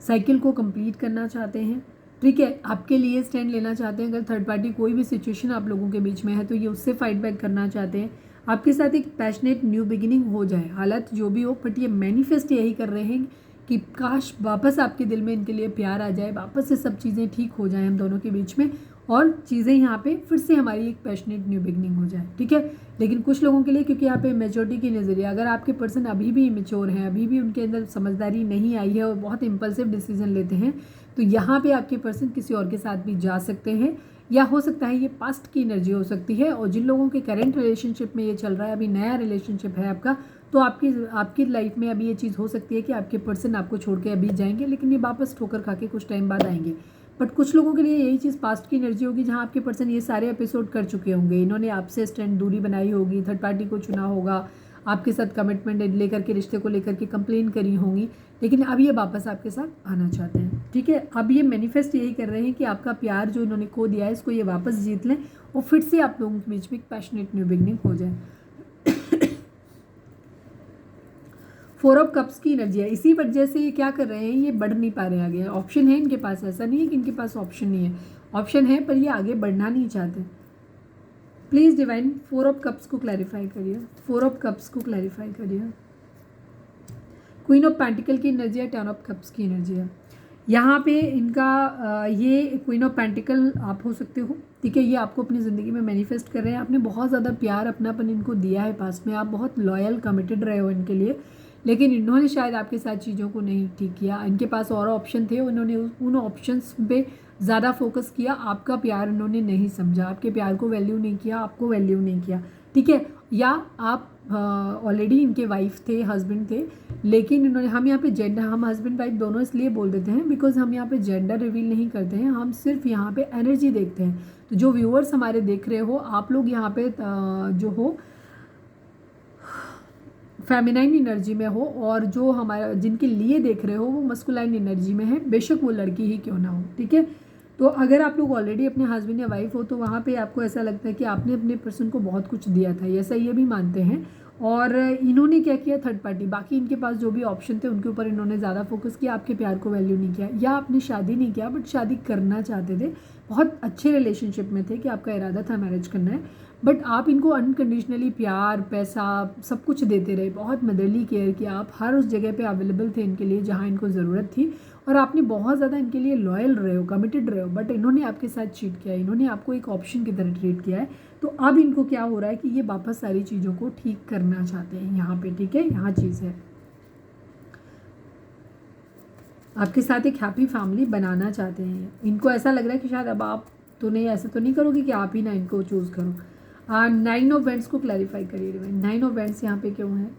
A: साइकिल को कंप्लीट करना चाहते हैं, ठीक है, आपके लिए स्टैंड लेना चाहते हैं। अगर थर्ड पार्टी कोई भी सिचुएशन आप लोगों के बीच में है तो ये उससे फाइट बैक करना चाहते हैं। आपके साथ एक पैशनेट न्यू बिगिनिंग हो जाए, हालत जो भी हो, बट ये मैनिफेस्ट यही कर रहे हैं कि काश वापस आपके दिल में इनके लिए प्यार आ जाए, वापस से सब चीज़ें ठीक हो जाएं हम दोनों के बीच में, और चीज़ें यहाँ पे फिर से हमारी एक पैशनेट न्यू बिगनिंग हो जाए। ठीक है, लेकिन कुछ लोगों के लिए, क्योंकि यहाँ पे मेच्योरिटी की नज़रिया, अगर आपके पर्सन अभी भी इमेच्योर हैं, अभी भी उनके अंदर समझदारी नहीं आई है और बहुत इंपल्सिव डिसीजन लेते हैं, तो यहाँ पे आपके पर्सन किसी और के साथ भी जा सकते हैं, या हो सकता है ये पास्ट की एनर्जी हो सकती है। और जिन लोगों के करंट रिलेशनशिप में ये चल रहा है, अभी नया रिलेशनशिप है आपका, तो आपकी लाइफ में अभी ये चीज़ हो सकती है कि आपके पर्सन आपको छोड़ के अभी जाएंगे, लेकिन ये वापस ठोकर खा के कुछ टाइम बाद आएंगे। बट कुछ लोगों के लिए यही चीज़ पास्ट की एनर्जी होगी, जहाँ आपके पर्सन ये सारे एपिसोड कर चुके होंगे, इन्होंने आपसे स्टैंड दूरी बनाई होगी, थर्ड पार्टी को चुना होगा, आपके साथ कमिटमेंट लेकर के, रिश्ते को लेकर के कंप्लेन करी होंगी, लेकिन अब ये वापस आपके साथ आना चाहते हैं। ठीक है, अब ये मैनिफेस्ट यही कर रहे हैं कि आपका प्यार जो इन्होंने खो दिया है, इसको ये वापस जीत लें और फिर से आप लोगों के बीच में एक पैशनेट न्यू बिगनिंग हो जाए। 4 ऑफ कप्स की एनर्जी है, इसी वजह से ये क्या कर रहे हैं, ये बढ़ नहीं पा रहे आगे। ऑप्शन है इनके पास, ऐसा नहीं है कि इनके पास ऑप्शन नहीं है, ऑप्शन है, पर ये आगे बढ़ना नहीं चाहते। प्लीज़ डिवाइन 4 ऑफ कप्स को क्लैरिफाई करिए, 4 ऑफ कप्स को क्लैरिफाई करिए। क्वीन ऑफ पेंटिकल की एनर्जी है, 10 ऑफ कप्स की एनर्जी है। यहाँ पे इनका ये क्वीन ऑफ पेंटिकल आप हो सकते हो। ठीक है, ये आपको अपनी ज़िंदगी में मैनिफेस्ट कर रहे हैं, आपने बहुत ज़्यादा प्यार अपनापन इनको दिया है पास्ट में, आप बहुत लॉयल कमिटेड रहे हो इनके लिए, लेकिन इन्होंने शायद आपके साथ चीज़ों को नहीं ठीक किया। इनके पास और ऑप्शन थे, उन्होंने उन ऑप्शंस पे ज़्यादा फोकस किया, आपका प्यार उन्होंने नहीं समझा, आपके प्यार को वैल्यू नहीं किया, आपको वैल्यू नहीं किया। ठीक है, या आप ऑलरेडी इनके वाइफ थे, हस्बैंड थे, लेकिन इन्होंने, हम यहाँ पे जेंडर, हम हस्बैंड वाइफ दोनों इसलिए बोल देते हैं बिकॉज हम यहाँ पे जेंडर रिवील नहीं करते हैं, हम सिर्फ यहाँ पे एनर्जी देखते हैं। तो जो व्यूअर्स हमारे देख रहे हो, आप लोग यहाँ पे जो हो फेमिनाइन एनर्जी में हो, और जो हमारा जिनके लिए देख रहे हो वो मस्कुलाइन एनर्जी में है, बेशक वो लड़की ही क्यों ना हो। ठीक है, तो अगर आप लोग ऑलरेडी अपने हस्बैंड या वाइफ हो, तो वहाँ पे आपको ऐसा लगता है कि आपने अपने पर्सन को बहुत कुछ दिया था, ऐसा ये भी मानते हैं। और इन्होंने क्या किया, थर्ड पार्टी, बाकी इनके पास जो भी ऑप्शन थे उनके ऊपर इन्होंने ज़्यादा फोकस किया, आपके प्यार को वैल्यू नहीं किया, या आपने शादी नहीं किया बट शादी करना चाहते थे, बहुत अच्छे रिलेशनशिप में थे कि आपका इरादा था मैरिज करना है, बट आप इनको अनकंडीशनली प्यार, पैसा, सब कुछ देते रहे, बहुत मदरली केयर किया, आप हर उस जगह पे अवेलेबल थे इनके लिए जहाँ इनको ज़रूरत थी, और आपने बहुत ज़्यादा इनके लिए लॉयल रहे हो, कमिटेड रहे हो, बट इन्होंने आपके साथ चीट किया, इन्होंने आपको एक ऑप्शन की तरह ट्रीट किया है। तो अब इनको क्या हो रहा है कि ये वापस सारी चीज़ों को ठीक करना चाहते हैं यहाँ पे। ठीक है, यहाँ चीज़ है, आपके साथ एक हैप्पी फैमिली बनाना चाहते हैं। इनको ऐसा लग रहा है कि शायद अब आप तो नहीं, ऐसा तो नहीं करोगे कि आप ही ना इनको चूज़ करो। 9 ऑफ वेंट्स को क्लैरिफाई करिए डिवाइन, 9 ऑफ वेंट्स यहाँ पे क्यों है?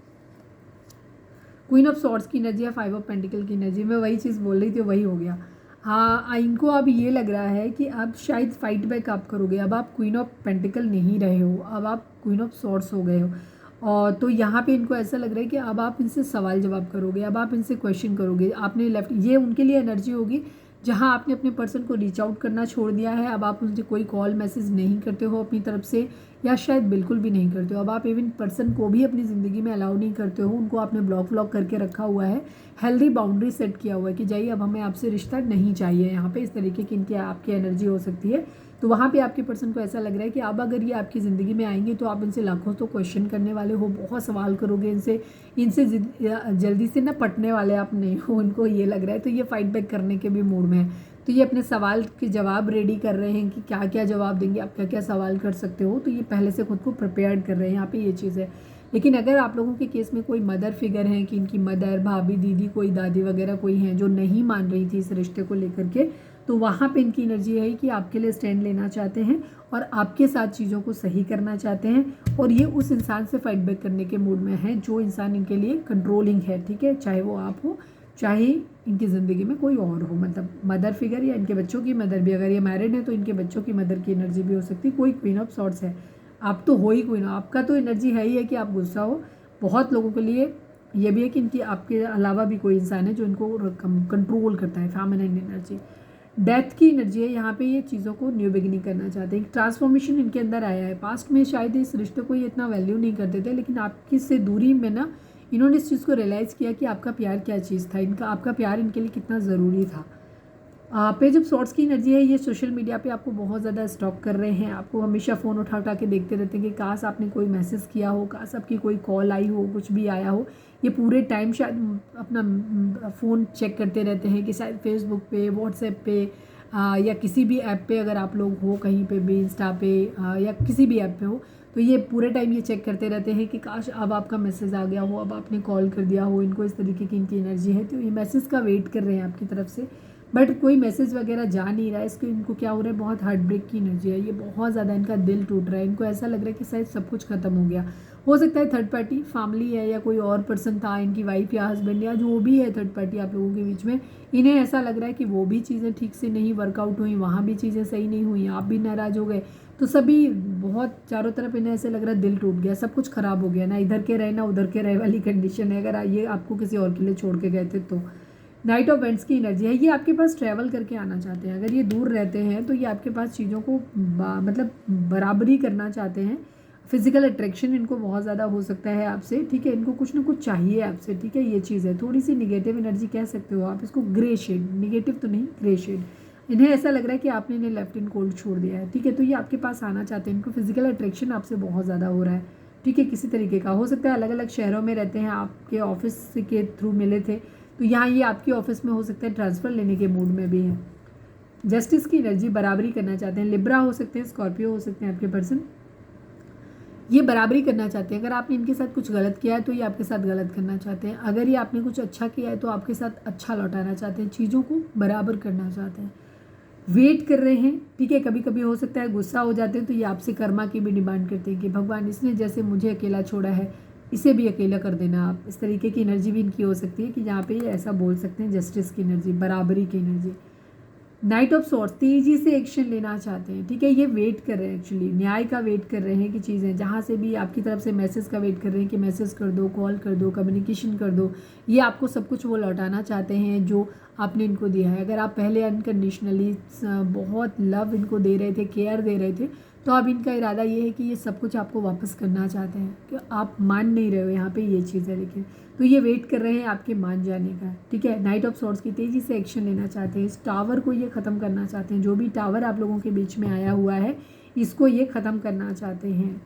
A: क्वीन ऑफ सॉर्ड्स की एनर्जी या 5 ऑफ पेंटिकल की एनर्जी, मैं वही चीज़ बोल रही थी, वही हो गया। हाँ, इनको अब ये लग रहा है कि अब शायद फाइट बैक आप करोगे, अब आप क्वीन ऑफ पेंटिकल नहीं रहे हो, अब आप क्वीन ऑफ सॉर्ड्स हो गए हो। और तो यहाँ पे इनको ऐसा लग रहा है कि अब आप इनसे सवाल जवाब करोगे, अब आप इनसे क्वेश्चन करोगे, आपने लेफ्ट, ये उनके लिए एनर्जी होगी जहाँ आपने अपने पर्सन को रीच आउट करना छोड़ दिया है, अब आप उनसे कोई कॉल मैसेज नहीं करते हो अपनी तरफ से, या शायद बिल्कुल भी नहीं करते हो। अब आप इवन पर्सन को भी अपनी ज़िंदगी में अलाउ नहीं करते हो, उनको आपने ब्लॉक व्लॉक करके रखा हुआ है, हेल्दी बाउंड्री सेट किया हुआ है कि जाइए अब हमें आपसे रिश्ता नहीं चाहिए। यहाँ पे इस तरीके की इनकी आपकी एनर्जी हो सकती है। तो वहाँ पे आपके पर्सन को ऐसा लग रहा है कि अब अगर ये आपकी ज़िंदगी में आएंगे तो आप इनसे लाखों तो क्वेश्चन करने वाले हो, बहुत सवाल करोगे इनसे, इनसे जल्दी से ना पटने वाले आप नहीं हो, उनको ये लग रहा है। तो ये फाइट बैक करने के भी मूड में है, तो ये अपने सवाल के जवाब रेडी कर रहे हैं कि क्या क्या जवाब देंगे, आप क्या क्या सवाल कर सकते हो, तो ये पहले से खुद को प्रिपेयर्ड कर रहे हैं, यहाँ पे ये चीज़ है। लेकिन अगर आप लोगों के केस में कोई मदर फिगर है कि इनकी मदर, भाभी, दीदी, कोई दादी वगैरह कोई हैं जो नहीं मान रही थी इस रिश्ते को लेकर के, तो वहाँ पे इनकी एनर्जी है कि आपके लिए स्टैंड लेना चाहते हैं और आपके साथ चीज़ों को सही करना चाहते हैं, और ये उस इंसान से फाइट बैक करने के मूड में है जो इंसान इनके लिए कंट्रोलिंग है। ठीक है, चाहे वो आप हो, चाहे इनकी ज़िंदगी में कोई और हो, मतलब मदर फिगर या इनके बच्चों की मदर भी, अगर ये मैरिड है तो इनके बच्चों की मदर की एनर्जी भी हो सकती है। कोई क्वीन ऑफ सॉर्ट्स है, आप तो हो ही क्वीन, आपका तो एनर्जी है ही है कि आप गुस्सा हो। बहुत लोगों के लिए ये भी है कि इनकी आपके अलावा भी कोई इंसान है जो इनको कंट्रोल करता है, फेमिनिन एनर्जी। डेथ की एनर्जी है, यहाँ पे ये चीज़ों को न्यू बिगिनिंग करना चाहते हैं, ट्रांसफॉर्मेशन इनके अंदर आया है। पास्ट में शायद इस रिश्ते को ये इतना वैल्यू नहीं करते थे, लेकिन आपकी से दूरी में ना इन्होंने इस चीज़ को रियलाइज़ किया कि आपका प्यार क्या चीज़ था, इनका आपका प्यार इनके लिए कितना ज़रूरी था। पेज ऑफ सॉर्ट्स की एनर्जी है, ये सोशल मीडिया पे आपको बहुत ज़्यादा स्टॉक कर रहे हैं, आपको हमेशा फ़ोन उठा उठा के देखते रहते हैं कि काश आपने कोई मैसेज किया हो, काश आपकी कोई कॉल आई हो, कुछ भी आया हो। ये पूरे टाइम शायद अपना फ़ोन चेक करते रहते हैं कि शायद फेसबुक पे, व्हाट्सएप पे या किसी भी ऐप पे अगर आप लोग हो कहीं पे भी, इंस्टा पे या किसी भी ऐप पे हो, तो ये पूरे टाइम ये चेक करते रहते हैं कि काश अब आपका मैसेज आ गया हो, अब आपने कॉल कर दिया हो। इनको इस तरीके की इनकी एनर्जी है, तो ये मैसेज का वेट कर रहे हैं आपकी तरफ से, बट कोई मैसेज वगैरह जा नहीं रहा है। इसको इनको क्या हो रहा है, बहुत हार्ट ब्रेक की एनर्जी है, ये बहुत ज़्यादा इनका दिल टूट रहा है, इनको ऐसा लग रहा है कि शायद सब कुछ खत्म हो गया। हो सकता है थर्ड पार्टी फैमिली है या कोई और पर्सन था, इनकी वाइफ या हस्बैंड या जो भी है थर्ड पार्टी आप लोगों के बीच में, इन्हें ऐसा लग रहा है कि वो भी चीज़ें ठीक से नहीं वर्कआउट हुई, वहाँ भी चीज़ें सही नहीं हुई, आप भी नाराज़ हो गए, तो सभी बहुत चारों तरफ इन्हें ऐसे लग रहा है दिल टूट गया, सब कुछ खराब हो गया, ना इधर के रहे ना उधर के रहे वाली कंडीशन है अगर ये आपको किसी और के लिए छोड़ के गए थे तो। नाइट ऑफ वेंट्स की एनर्जी है, ये आपके पास ट्रैवल करके आना चाहते हैं। अगर ये दूर रहते हैं तो ये आपके पास चीज़ों को मतलब बराबरी करना चाहते हैं। फिजिकल अट्रैक्शन इनको बहुत ज़्यादा हो सकता है आपसे, ठीक है, इनको कुछ ना कुछ चाहिए आपसे, ठीक है, ये चीज़ है। थोड़ी सी निगेटिव एनर्जी कह सकते हो आप इसको, ग्रे शेड, निगेटिव तो नहीं, ग्रे शेड। इन्हें ऐसा लग रहा है कि आपने इन्हें लेफ्ट इन कोल्ड छोड़ दिया है, ठीक है, तो ये आपके पास आना चाहते हैं, इनको फिजिकल अट्रैक्शन आपसे बहुत ज़्यादा हो रहा है, ठीक है, किसी तरीके का। हो सकता है अलग अलग शहरों में रहते हैं, आपके ऑफिस के थ्रू मिले थे, तो यहाँ ये आपके ऑफिस में हो सकता है ट्रांसफ़र लेने के मूड में भी है। जस्टिस की एनर्जी, बराबरी करना चाहते हैं। लिब्रा हो सकते हैं, स्कॉर्पियो हो सकते हैं आपके पर्सन, ये बराबरी करना चाहते हैं। अगर आपने इनके साथ कुछ गलत किया है तो ये आपके साथ गलत करना चाहते हैं, अगर ये आपने कुछ अच्छा किया है तो आपके साथ अच्छा लौटाना चाहते हैं, चीज़ों को बराबर करना चाहते हैं। वेट कर रहे हैं, ठीक है, कभी कभी हो सकता है गुस्सा हो जाते हैं तो ये आपसे कर्मा की भी डिमांड करते हैं कि भगवान इसने जैसे मुझे अकेला छोड़ा है इसे भी अकेला कर देना आप। इस तरीके की एनर्जी भी इनकी हो सकती है कि जहाँ पे ये ऐसा बोल सकते हैं। जस्टिस की एनर्जी, बराबरी की एनर्जी। नाइट ऑफ सॉर्ट्स, तेज़ी से एक्शन लेना चाहते हैं, ठीक है, ये वेट कर रहे हैं, एक्चुअली न्याय का वेट कर रहे हैं कि चीज़ें जहाँ से भी आपकी तरफ से मैसेज का वेट कर रहे हैं कि मैसेज कर दो, कॉल कर दो, कम्युनिकेशन कर दो, ये आपको सब कुछ वो लौटाना चाहते हैं जो आपने इनको दिया है। अगर आप पहले अनकंडीशनली बहुत लव इनको दे रहे थे, केयर दे रहे थे, तो अब इनका इरादा ये है कि ये सब कुछ आपको वापस करना चाहते हैं, कि आप मान नहीं रहे हो, यहाँ पे ये चीज़ है। लेकिन तो ये वेट कर रहे हैं आपके मान जाने का, ठीक है। नाइट ऑफ सॉर्ट्स की तेज़ी से एक्शन लेना चाहते हैं, इस टावर को ये ख़त्म करना चाहते हैं, जो भी टावर आप लोगों के बीच में आया हुआ है इसको ये ख़त्म करना चाहते हैं।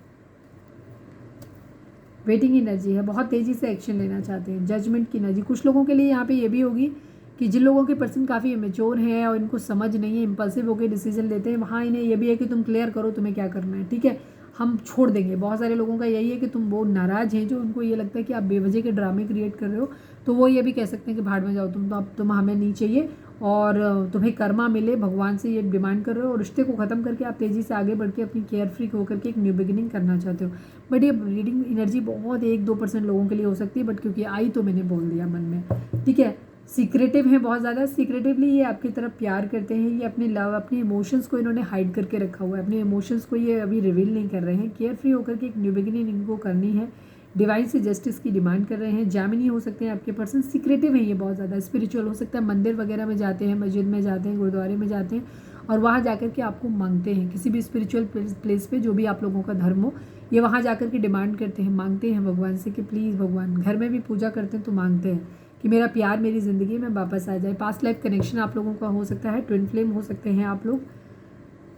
A: वेटिंग एनर्जी है, बहुत तेज़ी से एक्शन लेना चाहते हैं। जजमेंट की एनर्जी, कुछ लोगों के लिए यहाँ पे ये भी होगी कि जिन लोगों के पर्सन काफ़ी इमेच्योर हैं और इनको समझ नहीं है, इम्पल्सिव होकर डिसीजन लेते हैं, वहाँ इन्हें ये भी है कि तुम क्लियर करो तुम्हें क्या करना है, ठीक है, हम छोड़ देंगे। बहुत सारे लोगों का यही है कि तुम वो नाराज़ हैं जो उनको ये लगता है कि आप बेवजह के ड्रामे क्रिएट कर रहे हो, तो वो ये भी कह सकते हैं कि भाड़ में जाओ तुम, तो अब तुम हमें नहीं चाहिए और तुम्हें कर्मा मिले, भगवान से ये डिमांड कर रहे हो और रिश्ते को ख़त्म करके आप तेज़ी से आगे बढ़ के अपनी केयर फ्री होकर के एक न्यू बिगिनिंग करना चाहते हो। बट ये रीडिंग एनर्जी बहुत 1-2% लोगों के लिए हो सकती है, बट क्योंकि आई तो मैंने बोल दिया मन में, ठीक है। सीक्रेटिव है बहुत ज़्यादा, सीक्रेटिवली ये आपकी तरफ प्यार करते हैं, ये अपने लव, अपने इमोशंस को इन्होंने हाइड करके रखा हुआ है, अपने इमोशंस को ये अभी रिवील नहीं कर रहे हैं, केयर फ्री होकर के एक न्यू बिगिनिंग इनको करनी है। डिवाइन से जस्टिस की डिमांड कर रहे हैं। जैमिनी हो सकते हैं आपके पर्सन, सीक्रेटिव है ये बहुत ज़्यादा, स्पिरिचुअल हो सकता है, मंदिर वगैरह में जाते हैं, मस्जिद में जाते हैं, गुरुद्वारे में जाते हैं और वहाँ जाकर के आपको मांगते हैं, किसी भी स्पिरिचुअल प्लेस पे जो भी आप लोगों का धर्म हो, ये वहाँ जाकर के डिमांड करते हैं, मांगते हैं भगवान से कि प्लीज़ भगवान, घर में भी पूजा करते हैं तो मांगते हैं कि मेरा प्यार मेरी ज़िंदगी में वापस आ जाए। पास्ट लाइफ कनेक्शन आप लोगों का हो सकता है, ट्विन फ्लेम हो सकते हैं आप लोग,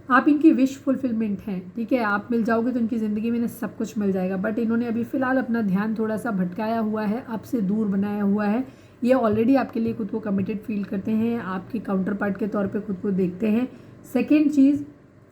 A: आप इनकी विश फुलफिलमेंट हैं, ठीक है, आप मिल जाओगे तो इनकी ज़िंदगी में सब कुछ मिल जाएगा। बट इन्होंने अभी फ़िलहाल अपना ध्यान थोड़ा सा भटकाया हुआ है, आपसे दूर बनाया हुआ है। ये ऑलरेडी आपके लिए खुद को कमिटेड फील करते हैं, आपके काउंटर पार्ट के तौर पे खुद को देखते हैं। सेकेंड चीज़,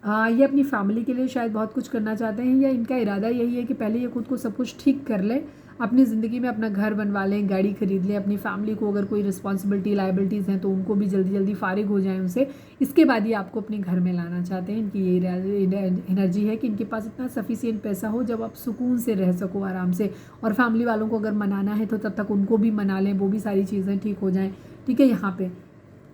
A: ये अपनी फैमिली के लिए शायद बहुत कुछ करना चाहते हैं, या इनका इरादा यही है कि पहले ये खुद को सब कुछ ठीक कर लें, अपनी ज़िंदगी में अपना घर बनवा लें, गाड़ी खरीद लें, अपनी फैमिली को अगर कोई रिस्पॉन्सिबिलिटी लाइबिलिटीज़ हैं तो उनको भी जल्दी जल्दी फारिग हो जाएं उनसे। इसके बाद ये आपको अपने घर में लाना चाहते हैं। इनकी ये एनर्जी है कि इनके पास इतना सफिशिएंट पैसा हो जब आप सुकून से रह सको आराम से, और फैमिली वालों को अगर मनाना है तो तब तक उनको भी मना लें, वो भी सारी चीज़ें ठीक हो जाएँ, ठीक है, यहाँ पे।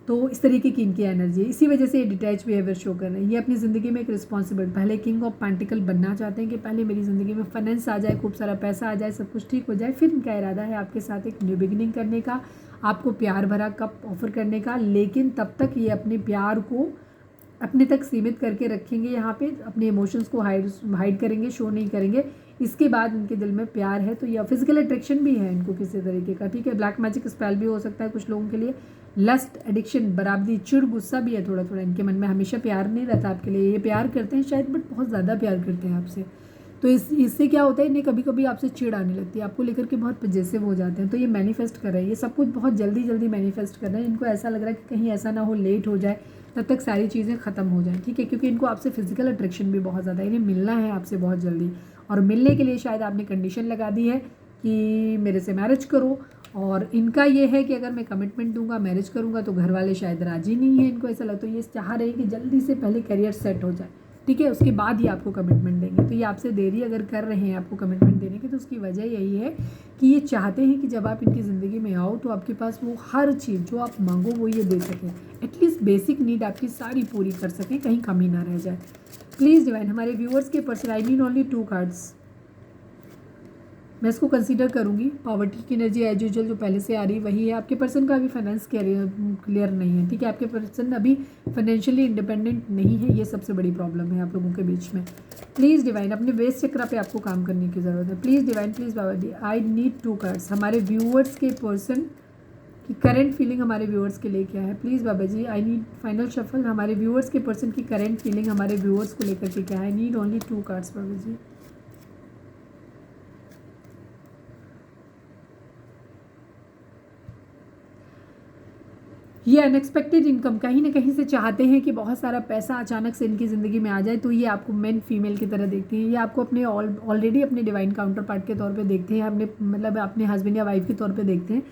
A: तो इस तरीके की इनकी एनर्जी है, इसी वजह से ये डिटैच बिहेवियर शो कर रहे हैं। ये अपनी ज़िंदगी में एक रिस्पॉन्सिबल, पहले किंग ऑफ पेंटिकल बनना चाहते हैं कि पहले मेरी ज़िंदगी में फाइनेंस आ जाए, खूब सारा पैसा आ जाए, सब कुछ ठीक हो जाए, फिर इनका इरादा है आपके साथ एक न्यू बिगिनिंग करने का, आपको प्यार भरा कप ऑफर करने का। लेकिन तब तक ये अपने प्यार को अपने तक सीमित करके रखेंगे, यहाँ पे अपने इमोशंस को हाइड करेंगे, शो नहीं करेंगे। इसके बाद इनके दिल में प्यार है तो यह फिजिकल अट्रैक्शन भी है इनको किसी तरीके का, ठीक है। ब्लैक मैजिक स्पेल भी हो सकता है कुछ लोगों के लिए, लस्ट, एडिक्शन, बराबरी, चिड़, गुस्सा भी है थोड़ा थोड़ा इनके मन में, हमेशा प्यार नहीं रहता आपके लिए, ये प्यार करते हैं शायद बट बहुत ज़्यादा प्यार करते हैं आपसे। तो इससे क्या होता है, इन्हें कभी कभी आपसे चिढ़ आने लगती है, आपको लेकर के बहुत पजेसिव हो जाते हैं। तो ये मैनिफेस्ट कर रहे हैं, ये सब कुछ बहुत जल्दी जल्दी मैनिफेस्ट कर रहे हैं। इनको ऐसा लग रहा है कि कहीं ऐसा ना हो लेट हो जाए, तब तक सारी चीज़ें ख़त्म हो जाएं, ठीक है, क्योंकि इनको आपसे फिजिकल अट्रैक्शन भी बहुत ज़्यादा है, इन्हें मिलना है आपसे बहुत जल्दी। और मिलने के लिए शायद आपने कंडीशन लगा दी है कि मेरे से मैरिज करो। और इनका ये है कि अगर मैं कमिटमेंट दूंगा, मैरिज करूंगा, तो घर वाले शायद राजी नहीं है, इनको ऐसा लगता है, ये चाह रहे हैं कि जल्दी से पहले करियर सेट हो जाए, ठीक है, उसके बाद ही आपको कमिटमेंट देंगे। तो ये आपसे देरी अगर कर रहे हैं आपको कमिटमेंट देने की, तो उसकी वजह यही है कि ये चाहते हैं कि जब आप इनकी ज़िंदगी में आओ तो आपके पास वो हर चीज़ जो आप मांगो वो ये दे सकें, एटलीस्ट बेसिक नीड आपकी सारी पूरी कर सकें, कहीं कमी ना रह जाए। प्लीज़ डिवाइन, हमारे व्यूअर्स के पर्सन, आई नीड ओनली 2 कार्ड्स, मैं इसको कंसीडर करूँगी। पॉवर्टी की एनर्जी एज यूजुअल जो पहले से आ रही वही है। आपके पर्सन का अभी फाइनेंस क्लियर नहीं है, ठीक है, आपके पर्सन अभी फाइनेंशियली इंडिपेंडेंट नहीं है, ये सबसे बड़ी प्रॉब्लम है आप लोगों के बीच में। प्लीज़ डिवाइन, अपने बेस चक्रा पे आपको काम करने की ज़रूरत है। Please divine, please Baba ji, I need 2 cards, हमारे व्यूअर्स के पर्सन की करेंट फीलिंग हमारे व्यूअर्स के लिए क्या है। Please Baba ji, I need final shuffle, हमारे व्यूअर्स के पर्सन की करेंट फीलिंग हमारे व्यूअर्स को लेकर के क्या है। I need only 2 cards Baba ji. ये अनएक्सपेक्टेड इनकम कहीं ना कहीं से चाहते हैं कि बहुत सारा पैसा अचानक से इनकी ज़िंदगी में आ जाए, तो ये आपको मेन फीमेल की तरह देखते हैं, ये आपको अपने ऑलरेडी अपने डिवाइन काउंटर पार्ट के तौर पे देखते हैं, अपने मतलब अपने हस्बैंड या वाइफ के तौर पे देखते हैं,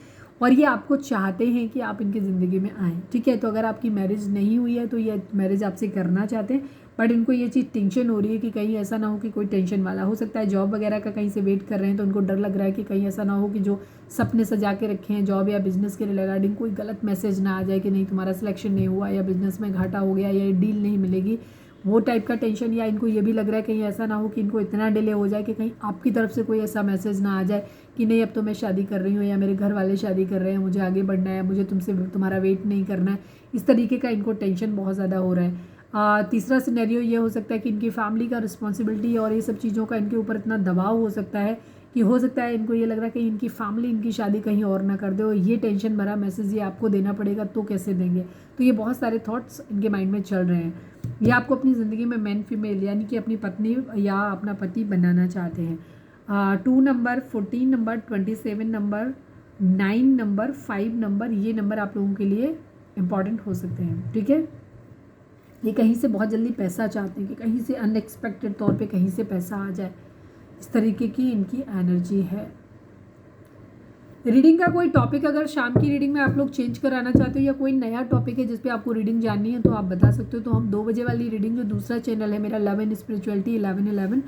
A: और ये आपको चाहते हैं कि आप इनकी ज़िंदगी में आएँ, ठीक है। तो अगर आपकी मैरिज नहीं हुई है तो ये मैरिज आपसे करना चाहते हैं, बट इनको ये चीज़ टेंशन हो रही है कि कहीं ऐसा ना हो कि कोई टेंशन वाला हो सकता है, जॉब वगैरह का कहीं से वेट कर रहे हैं, तो उनको डर लग रहा है कि कहीं ऐसा ना हो कि जो सपने सजा के रखे हैं जॉब या बिजनेस के रिगार्डिंग कोई गलत मैसेज ना आ जाए कि नहीं तुम्हारा सिलेक्शन नहीं हुआ या बिजनेस में घाटा हो गया या डील नहीं मिलेगी, वो टाइप का टेंशन। या इनको ये भी लग रहा है कहीं ऐसा ना हो कि इनको इतना डिले हो जाए कि कहीं आपकी तरफ से कोई ऐसा मैसेज ना आ जाए कि नहीं अब तो मैं शादी कर रही हूँ या मेरे घर वाले शादी कर रहे हैं, मुझे आगे बढ़ना है, मुझे तुमसे तुम्हारा वेट नहीं करना है, इस तरीके का इनको टेंशन बहुत ज़्यादा हो रहा है। तीसरा सिनेरियो ये हो सकता है कि इनकी फैमिली का रिस्पॉन्सिबिलिटी और ये सब चीज़ों का इनके ऊपर इतना दबाव हो सकता है कि हो सकता है इनको ये लग रहा है कि इनकी फैमिली इनकी शादी कहीं और ना कर दे, और ये टेंशन भरा मैसेज ये आपको देना पड़ेगा तो कैसे देंगे। तो ये बहुत सारे थॉट्स इनके माइंड में चल रहे हैं। ये आपको अपनी ज़िंदगी में मैन फीमेल यानी कि अपनी पत्नी या अपना पति बनाना चाहते हैं। 2 number, 14 number, 27 number, 9 number, 5 number, ये नंबर आप लोगों के लिए इम्पॉर्टेंट हो सकते हैं, ठीक है। ये कहीं से बहुत जल्दी पैसा चाहते हैं कि कहीं से अनएक्सपेक्टेड तौर पे कहीं से पैसा आ जाए, इस तरीके की इनकी एनर्जी है। रीडिंग का कोई टॉपिक अगर शाम की रीडिंग में आप लोग चेंज कराना चाहते हो या कोई नया टॉपिक है जिस पे आपको रीडिंग जाननी है तो आप बता सकते हो। तो हम 2 बजे वाली रीडिंग जो दूसरा चैनल है मेरा लव एंड स्पिरिचुअलिटी 1111,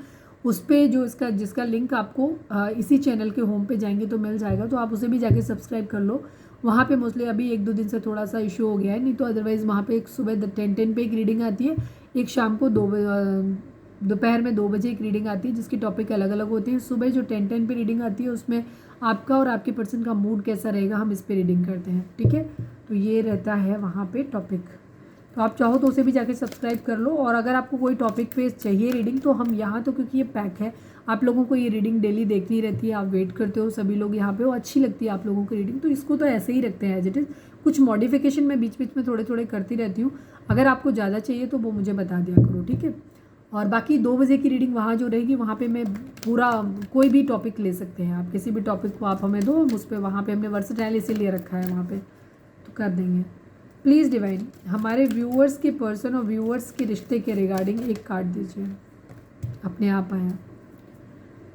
A: उस पर जो जिसका लिंक आपको इसी चैनल के होम पे जाएंगे तो मिल जाएगा, तो आप उसे भी जाके सब्सक्राइब कर लो। वहाँ पे मोस्टली अभी 1-2 दिन से थोड़ा सा इशू हो गया है, नहीं तो अदरवाइज़ वहाँ पे एक सुबह 10 पे एक रीडिंग आती है, एक शाम को दोपहर में 2 बजे एक रीडिंग आती है जिसके टॉपिक अलग अलग होते हैं। सुबह जो 10 पे रीडिंग आती है उसमें आपका और आपके पर्सन का मूड कैसा रहेगा हम इस पर रीडिंग करते हैं, ठीक है। तो ये रहता है वहाँ पे टॉपिक, तो आप चाहो तो उसे भी जाके सब्सक्राइब कर लो। और अगर आपको कोई टॉपिक पे चाहिए रीडिंग तो हम यहाँ तो क्योंकि ये पैक है, आप लोगों को ये रीडिंग डेली देखनी रहती है, आप वेट करते हो सभी लोग यहाँ पे, वो अच्छी लगती है आप लोगों की रीडिंग, तो इसको तो ऐसे ही रखते हैं एज इट इज़। कुछ मॉडिफिकेशन मैं बीच बीच में थोड़े थोड़े करती रहती हूँ, अगर आपको ज़्यादा चाहिए तो वो मुझे बता दिया करो, ठीक है। और बाकी 2 बजे की रीडिंग वहाँ जो रहेगी वहाँ पे मैं पूरा कोई भी टॉपिक ले सकते हैं आप, किसी भी टॉपिक को आप हमें दो, उस पर वहाँ पे हमने वर्सेटाइल इसीलिए रखा है वहाँ पे, तो कर देंगे। प्लीज़ डिवाइन, हमारे व्यूअर्स के पर्सन और व्यूअर्स के रिश्ते के रिगार्डिंग एक कार्ड दीजिए, अपने आप आया।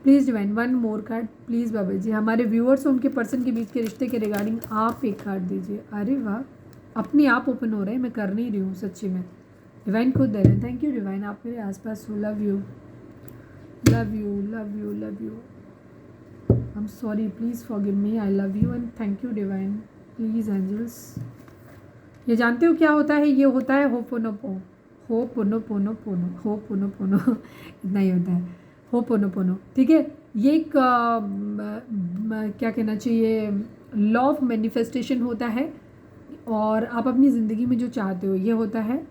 A: Please divine 1 more card please बाबा जी, हमारे व्यूअर्स और उनके पर्सन के बीच के रिश्ते के रिगार्डिंग आप एक कार्ड दीजिए। अरे वाह, अपने आप ओपन हो रहे हैं, मैं कर नहीं रही हूँ सच्ची में, डिवाइन खुद दे रहे हैं। थैंक यू डिवाइन, आप मेरे आसपास हो, love you love you love you love you. I am sorry, please forgive me, I love you and thank you divine. Please angels, ये जानते हो क्या होता है, ये होता है होपोनोपो, होपोनोपोनो, होपोनोपोनो इतना ही होता है, होपोनोपोनो, ठीक है। ये एक क्या कहना चाहिए, लॉ ऑफ मैनिफेस्टेशन होता है, और आप अपनी ज़िंदगी में जो चाहते हो ये होता है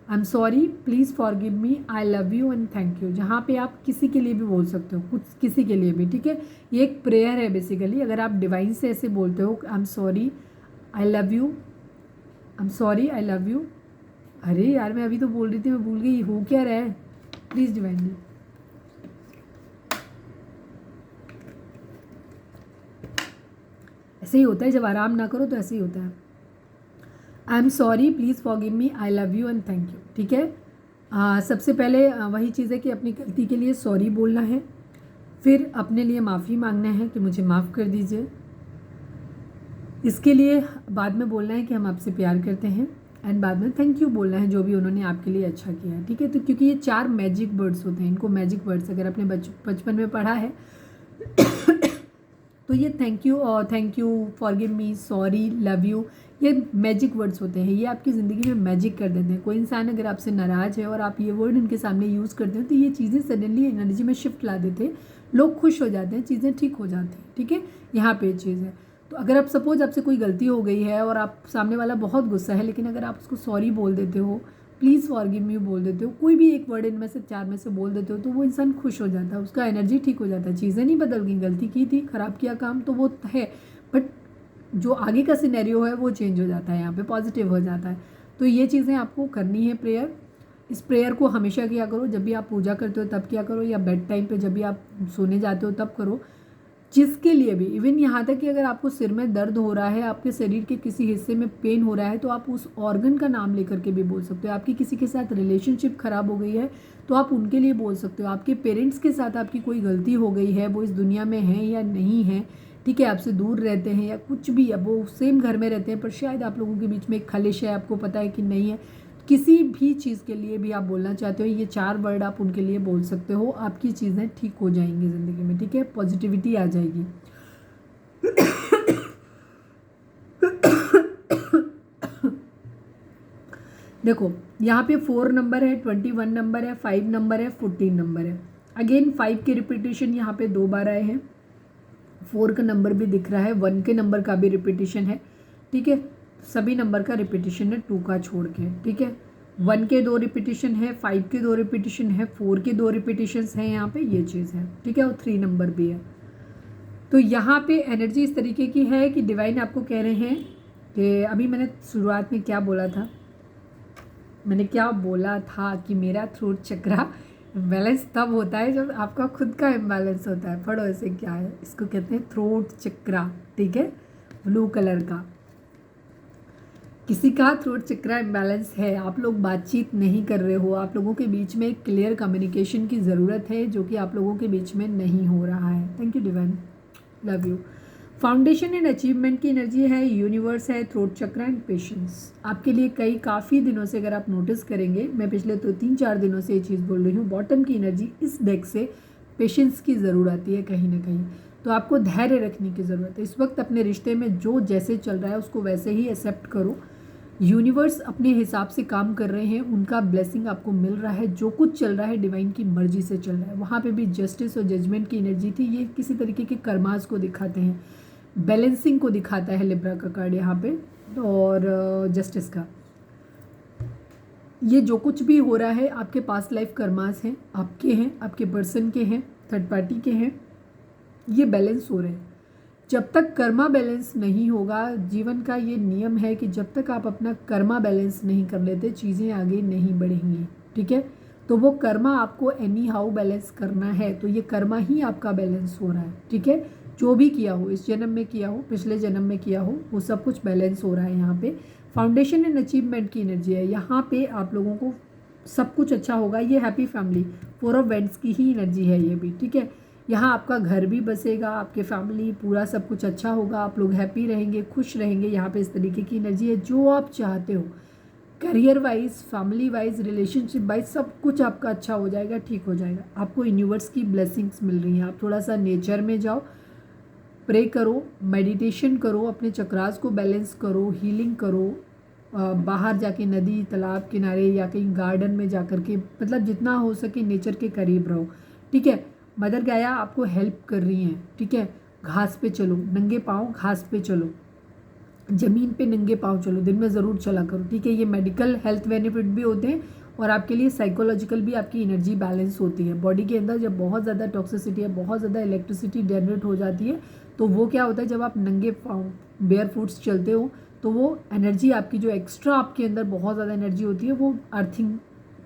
A: आई am sorry, please forgive me, I love you and thank you, जहाँ पे आप किसी के लिए भी बोल सकते हो, कुछ किसी के लिए भी, ठीक है। ये एक प्रेयर है बेसिकली, अगर आप डिवाइन से ऐसे बोलते हो आई am sorry, I love you I am sorry, I love you. अरे यार मैं अभी तो बोल रही थी, मैं भूल गई, हो क्या रहा है। प्लीज़ डिवाइन, ऐसे ही होता है जब आराम ना करो तो ऐसे ही होता है। आई am sorry, please forgive me, I love you and thank you. ठीक है, सबसे पहले वही चीज़ है कि अपनी गलती के लिए सॉरी बोलना है, फिर अपने लिए माफ़ी मांगना है कि मुझे माफ़ कर दीजिए। इसके लिए बाद में बोलना है कि हम आपसे प्यार करते हैं, एंड बाद में थैंक यू बोलना है जो भी उन्होंने आपके लिए अच्छा किया है। ठीक है, तो क्योंकि ये 4 मैजिक वर्ड्स होते हैं, इनको मैजिक वर्ड्स अगर आपने बचपन में पढ़ा है तो ये थैंक यू और thank you, forgive me, sorry, love you, ये मैजिक वर्ड्स होते हैं। ये आपकी ज़िंदगी में मैजिक कर देते हैं। कोई इंसान अगर आपसे नाराज़ है और आप ये वर्ड उनके सामने यूज़ करते हैं तो ये चीज़ें सडनली एनर्जी में शिफ्ट ला देते हैं, लोग खुश हो जाते हैं, चीज़ें ठीक हो जाती हैं। ठीक है, यहाँ पे चीज़ है। तो अगर आप सपोज आपसे कोई गलती हो गई है और आप सामने वाला बहुत गुस्सा है, लेकिन अगर आप उसको सॉरी बोल देते हो, प्लीज़ फॉरगिव मी बोल देते हो, कोई भी एक वर्ड इनमें से 4 में से बोल देते हो, तो वो इंसान खुश हो जाता है, उसका एनर्जी ठीक हो जाता है। चीज़ें नहीं बदल गई, गलती की थी, ख़राब किया काम तो वो है, बट जो आगे का सिनेरियो है वो चेंज हो जाता है, यहाँ पे पॉजिटिव हो जाता है। तो ये चीज़ें आपको करनी है प्रेयर। इस प्रेयर को हमेशा किया करो, जब भी आप पूजा करते हो तब किया करो, या बेड टाइम पे जब भी आप सोने जाते हो तब करो। जिसके लिए भी, इवन यहाँ तक कि अगर आपको सिर में दर्द हो रहा है, आपके शरीर के किसी हिस्से में पेन हो रहा है, तो आप उस ऑर्गन का नाम लेकर के भी बोल सकते हो। आपकी किसी के साथ रिलेशनशिप ख़राब हो गई है तो आप उनके लिए बोल सकते हो। आपके पेरेंट्स के साथ आपकी कोई गलती हो गई है, वो इस दुनिया में हैं या नहीं है, ठीक है, आपसे दूर रहते हैं या कुछ भी, अब वो सेम घर में रहते हैं पर शायद आप लोगों के बीच में एक खलिश है, आपको पता है कि नहीं है, किसी भी चीज़ के लिए भी आप बोलना चाहते हो, ये 4 वर्ड आप उनके लिए बोल सकते हो। आपकी चीज़ें ठीक हो जाएंगी ज़िंदगी में। ठीक है, पॉजिटिविटी आ जाएगी। देखो यहाँ पे 4 नंबर है, 21 नंबर है, 5 नंबर है, 14 नंबर है। अगेन 5 के रिपीटेशन यहाँ पे 2 बार आए हैं, 4 का नंबर भी दिख रहा है, 1 के नंबर का भी रिपीटेशन है। ठीक है, सभी नंबर का रिपीटेशन है 2 का छोड़ के। ठीक है, 1 के 2 रिपीटेशन है, 5 के 2 रिपीटेशन है, 4 के 2 रिपीटेशन हैं, यहाँ पे ये चीज़ है। ठीक है, और 3 नंबर भी है। तो यहाँ पे एनर्जी इस तरीके की है कि डिवाइन आपको कह रहे हैं कि अभी मैंने शुरुआत में क्या बोला था, मैंने क्या बोला था कि मेरा थ्रोट चक्रा इम्बैलेंस तब होता है जब आपका खुद का इम्बैलेंस होता है। पढ़ो इसे, क्या है, इसको कहते हैं थ्रोट चक्रा। ठीक है, ब्लू कलर का, किसी का थ्रोट चक्रा इम्बैलेंस है, आप लोग बातचीत नहीं कर रहे हो, आप लोगों के बीच में एक क्लियर कम्युनिकेशन की ज़रूरत है जो कि आप लोगों के बीच में नहीं हो रहा है। Thank you divine, love you. Foundation and achievement की एनर्जी है, यूनिवर्स है, थ्रोट चक्रा एंड पेशेंस। आपके लिए काफ़ी दिनों से अगर आप नोटिस करेंगे, मैं पिछले तो 3-4 दिनों से ये चीज़ बोल रही हूँ, बॉटम की एनर्जी इस डेक से पेशेंस की ज़रूरत आती है कहीं ना कहीं। तो आपको धैर्य रखने की ज़रूरत है इस वक्त। अपने रिश्ते में जो जैसे चल रहा है उसको वैसे ही एक्सेप्ट करो। यूनिवर्स अपने हिसाब से काम कर रहे हैं, उनका ब्लेसिंग आपको मिल रहा है, जो कुछ चल रहा है डिवाइन की मर्जी से चल रहा है। वहाँ पे भी जस्टिस और जजमेंट की एनर्जी थी, ये किसी तरीके के कर्मास को दिखाते हैं, बैलेंसिंग को दिखाता है लिब्रा का कार्ड यहाँ पे, और जस्टिस का। ये जो कुछ भी हो रहा है आपके पास लाइफ कर्मास हैं, आपके हैं, आपके पर्सन के हैं, थर्ड पार्टी के हैं, ये बैलेंस हो रहे हैं। जब तक कर्मा बैलेंस नहीं होगा, जीवन का ये नियम है कि जब तक आप अपना कर्मा बैलेंस नहीं कर लेते चीज़ें आगे नहीं बढ़ेंगी। ठीक है, तो वो कर्मा आपको एनी हाउ बैलेंस करना है, तो ये कर्मा ही आपका बैलेंस हो रहा है। ठीक है, जो भी किया हो, इस जन्म में किया हो, पिछले जन्म में किया हो, वो सब कुछ बैलेंस हो रहा है। यहाँ पे फाउंडेशन एंड अचीवमेंट की एनर्जी है, यहाँ पे आप लोगों को सब कुछ अच्छा होगा। ये हैप्पी फैमिली 4 ऑफ वेंट्स की ही एनर्जी है ये भी। ठीक है, यहाँ आपका घर भी बसेगा, आपके फैमिली पूरा सब कुछ अच्छा होगा, आप लोग हैप्पी रहेंगे, खुश रहेंगे। यहाँ पे इस तरीके की एनर्जी है, जो आप चाहते हो career wise, family wise, relationship wise, सब कुछ आपका अच्छा हो जाएगा, ठीक हो जाएगा। आपको यूनिवर्स की ब्लेसिंग्स मिल रही हैं। आप थोड़ा सा नेचर में जाओ, प्रे करो, मेडिटेशन करो, अपने चक्रास को बैलेंस करो, हीलिंग करो, बाहर जाके नदी तालाब किनारे या कहीं गार्डन में जा कर के, मतलब जितना हो सके नेचर के करीब रहो। ठीक है, मदर गाया आपको हेल्प कर रही हैं। ठीक है, घास पे चलो, नंगे पाँव घास पे चलो, ज़मीन पे नंगे पाँव चलो, दिन में ज़रूर चला करो। ठीक है, ये मेडिकल हेल्थ बेनिफिट भी होते हैं और आपके लिए साइकोलॉजिकल भी आपकी एनर्जी बैलेंस होती है। बॉडी के अंदर जब बहुत ज़्यादा टॉक्सिसिटी है, बहुत ज़्यादा इलेक्ट्रिसिटी जनरेट हो जाती है, तो वो क्या होता है, जब आप नंगे पाँव बेयर फुट्स चलते हो तो वो एनर्जी आपकी जो एक्स्ट्रा आपके अंदर बहुत ज़्यादा एनर्जी होती है वो अर्थिंग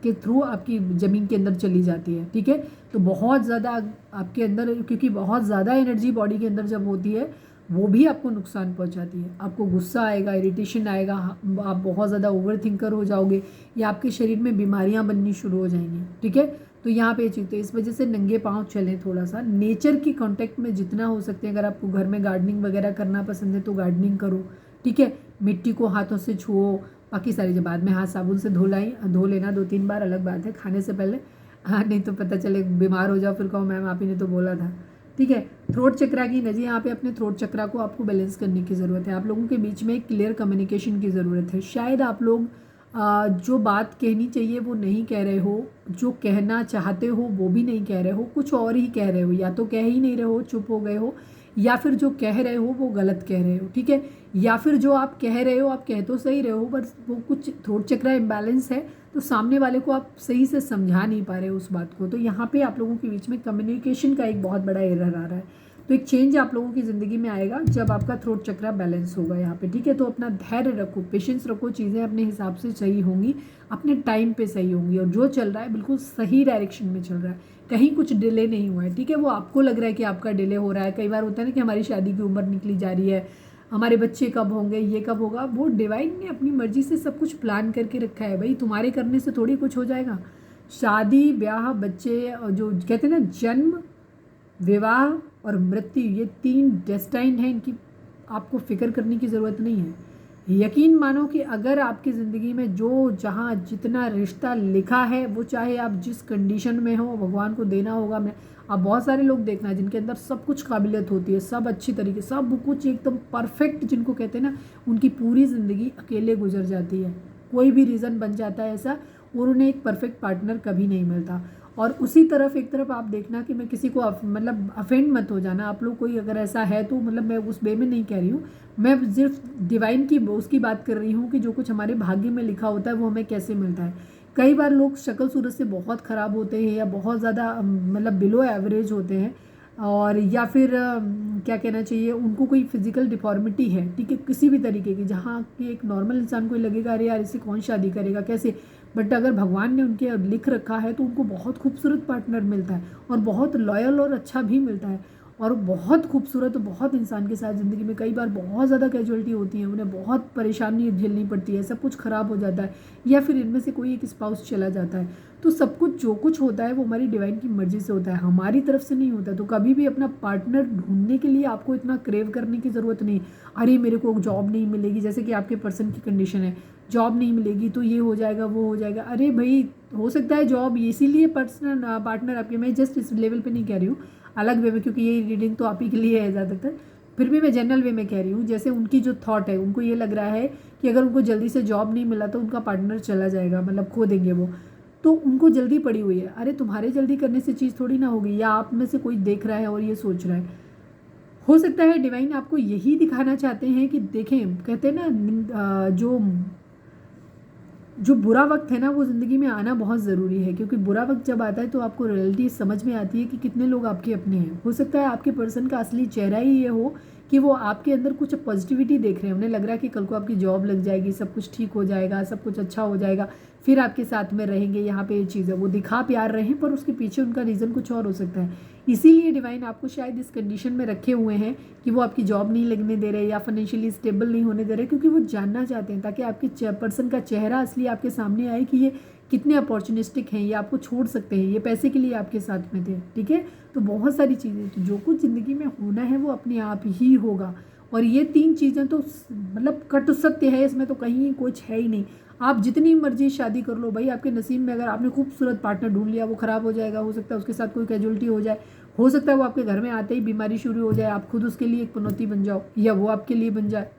A: के थ्रू आपकी ज़मीन के अंदर चली जाती है, ठीक है। तो बहुत ज़्यादा आपके अंदर, क्योंकि बहुत ज़्यादा एनर्जी बॉडी के अंदर जब होती है वो भी आपको नुकसान पहुंचाती है। आपको गुस्सा आएगा, इरिटेशन आएगा, आप बहुत ज़्यादा ओवर थिंकर हो जाओगे या आपके शरीर में बीमारियां बननी शुरू हो जाएंगी, ठीक है। तो यहाँ पे ये चीज़, तो इस वजह से नंगे पाँव चलें, थोड़ा सा नेचर की कांटेक्ट में जितना हो सकते हैं। अगर आपको घर में गार्डनिंग वगैरह करना पसंद है तो गार्डनिंग करो, ठीक है। मिट्टी को हाथों से छुओ, बाकी सारी जब बाद में हाथ साबुन से धो लेना 2-3 बार, अलग बात है, खाने से पहले। हाँ, नहीं तो पता चले बीमार हो जाओ फिर कहो मैम आप ही ने तो बोला था, ठीक है। थ्रोट चक्रा की एनर्जी, यहाँ पे अपने थ्रोट चक्रा को आपको बैलेंस करने की ज़रूरत है। आप लोगों के बीच में एक क्लियर कम्युनिकेशन की ज़रूरत है। शायद आप लोग जो बात कहनी चाहिए वो नहीं कह रहे हो, जो कहना चाहते हो वो भी नहीं कह रहे हो, कुछ और ही कह रहे हो, या तो कह ही नहीं रहे हो, चुप हो गए हो, या फिर जो कह रहे हो वो गलत कह रहे हो, ठीक है। या फिर जो आप कह रहे हो, आप कह तो सही रहे हो बट वो कुछ थ्रोट चक्रा इम्बैलेंस है, तो सामने वाले को आप सही से समझा नहीं पा रहे हो उस बात को। तो यहाँ पे आप लोगों के बीच में कम्युनिकेशन का एक बहुत बड़ा एरर आ रहा है। तो एक चेंज आप लोगों की ज़िंदगी में आएगा जब आपका थ्रोट चक्रा बैलेंस होगा यहाँ पे, ठीक है। तो अपना धैर्य रखो, पेशेंस रखो, चीज़ें अपने हिसाब से सही होंगी, अपने टाइम पे सही होंगी, और जो चल रहा है बिल्कुल सही डायरेक्शन में चल रहा है, कहीं कुछ डिले नहीं हुआ है, ठीक है। वो आपको लग रहा है कि आपका डिले हो रहा है, कई बार होता है ना कि हमारी शादी की उम्र निकली जा रही है, हमारे बच्चे कब होंगे, ये कब होगा, वो डिवाइन ने अपनी मर्जी से सब कुछ प्लान करके रखा है भाई, तुम्हारे करने से थोड़ी कुछ हो जाएगा। शादी ब्याह, बच्चे, जो कहते हैं ना जन्म, विवाह और मृत्यु, ये 3 डेस्टाइन हैं, इनकी आपको फिक्र करने की ज़रूरत नहीं है। यकीन मानो कि अगर आपकी ज़िंदगी में जो जहाँ जितना रिश्ता लिखा है, वो चाहे आप जिस कंडीशन में हो, भगवान को देना होगा। मैं आप बहुत सारे लोग देखना जिनके अंदर सब कुछ काबिलियत होती है, सब अच्छी तरीके, सब कुछ एकदम परफेक्ट जिनको कहते हैं ना, उनकी पूरी ज़िंदगी अकेले गुजर जाती है। कोई भी रीज़न बन जाता है ऐसा, और उन्हें एक परफेक्ट पार्टनर कभी नहीं मिलता। और उसी तरफ एक तरफ आप देखना कि मैं किसी को मतलब अफेंड मत हो जाना आप लोग, कोई अगर ऐसा है तो मतलब मैं उस वे में नहीं कह रही हूँ, मैं सिर्फ डिवाइन की उसकी बात कर रही हूँ कि जो कुछ हमारे भाग्य में लिखा होता है वो हमें कैसे मिलता है। कई बार लोग शक्ल सूरत से बहुत ख़राब होते हैं या बहुत ज़्यादा मतलब बिलो एवरेज होते हैं, और या फिर क्या कहना चाहिए, उनको कोई फिजिकल डिफॉर्मिटी है, ठीक है, किसी भी तरीके की, जहाँ कि एक नॉर्मल इंसान को लगेगा अरे यार इससे कौन शादी करेगा, कैसे, बट अगर भगवान ने उनके लिख रखा है तो उनको बहुत खूबसूरत पार्टनर मिलता है, और बहुत लॉयल और अच्छा भी मिलता है, और बहुत खूबसूरत, बहुत इंसान के साथ ज़िंदगी में कई बार बहुत ज़्यादा कैजुअलिटी होती है, उन्हें बहुत परेशानी झेलनी पड़ती है, सब कुछ ख़राब हो जाता है, या फिर इनमें से कोई एक स्पाउस चला जाता है। तो सब कुछ जो कुछ होता है वो हमारी डिवाइन की मर्जी से होता है, हमारी तरफ से नहीं होता। तो कभी भी अपना पार्टनर ढूंढने के लिए आपको इतना क्रेव करने की ज़रूरत नहीं, अरे मेरे को जॉब नहीं मिलेगी, जैसे कि आपके पर्सन की कंडीशन है, जॉब नहीं मिलेगी तो ये हो जाएगा वो हो जाएगा। अरे भाई हो सकता है जॉब, इसीलिए पर्सनल पार्टनर आपके, मैं जस्ट इस लेवल पे नहीं कह रही हूँ, अलग वे में, क्योंकि ये रीडिंग तो आप ही के लिए है ज़्यादातर, फिर भी मैं जनरल वे में कह रही हूँ। जैसे उनकी जो थॉट है, उनको ये लग रहा है कि अगर उनको जल्दी से जॉब नहीं मिला तो उनका पार्टनर चला जाएगा, मतलब खो देंगे वो, तो उनको जल्दी पड़ी हुई है। अरे तुम्हारे जल्दी करने से चीज़ थोड़ी ना होगी, या आप में से कोई देख रहा है और ये सोच रहा है, हो सकता है डिवाइन आपको यही दिखाना चाहते हैं कि देखें, कहते हैं ना जो बुरा वक्त है ना वो ज़िंदगी में आना बहुत ज़रूरी है, क्योंकि बुरा वक्त जब आता है तो आपको रियलिटी समझ में आती है कि कितने लोग आपके अपने हैं। हो सकता है आपके पर्सन का असली चेहरा ही ये हो कि वो आपके अंदर कुछ पॉजिटिविटी देख रहे हैं, उन्हें लग रहा है कि कल को आपकी जॉब लग जाएगी, सब कुछ ठीक हो जाएगा, सब कुछ अच्छा हो जाएगा, फिर आपके साथ में रहेंगे। यहाँ पे ये चीज़ है, वो दिखा प्यार रहे हैं पर उसके पीछे उनका रीज़न कुछ और हो सकता है। इसीलिए डिवाइन आपको शायद इस कंडीशन में रखे हुए हैं कि वो आपकी जॉब नहीं लगने दे रहे या फाइनेंशियली स्टेबल नहीं होने दे रहे, क्योंकि वो जानना चाहते हैं, ताकि आपके पर्सन का चेहरा असली आपके सामने आए कि ये कितने अपॉर्चुनिस्टिक हैं, ये आपको छोड़ सकते हैं, ये पैसे के लिए आपके साथ में थे, ठीक है। तो बहुत सारी चीज़ें, तो जो कुछ ज़िंदगी में होना है वो अपने आप ही होगा। और ये 3 चीज़ें तो मतलब कटु सत्य है, इसमें तो कहीं कुछ है ही नहीं। आप जितनी मर्जी शादी कर लो भाई, आपके नसीब में अगर आपने खूबसूरत पार्टनर ढूंढ लिया, वो ख़राब हो जाएगा, हो सकता है उसके साथ कोई कैजुअलिटी हो जाए, हो सकता है वो आपके घर में आते ही बीमारी शुरू हो जाए, आप खुद उसके लिए एक पनौती बन जाओ, या वो आपके लिए बन जाए,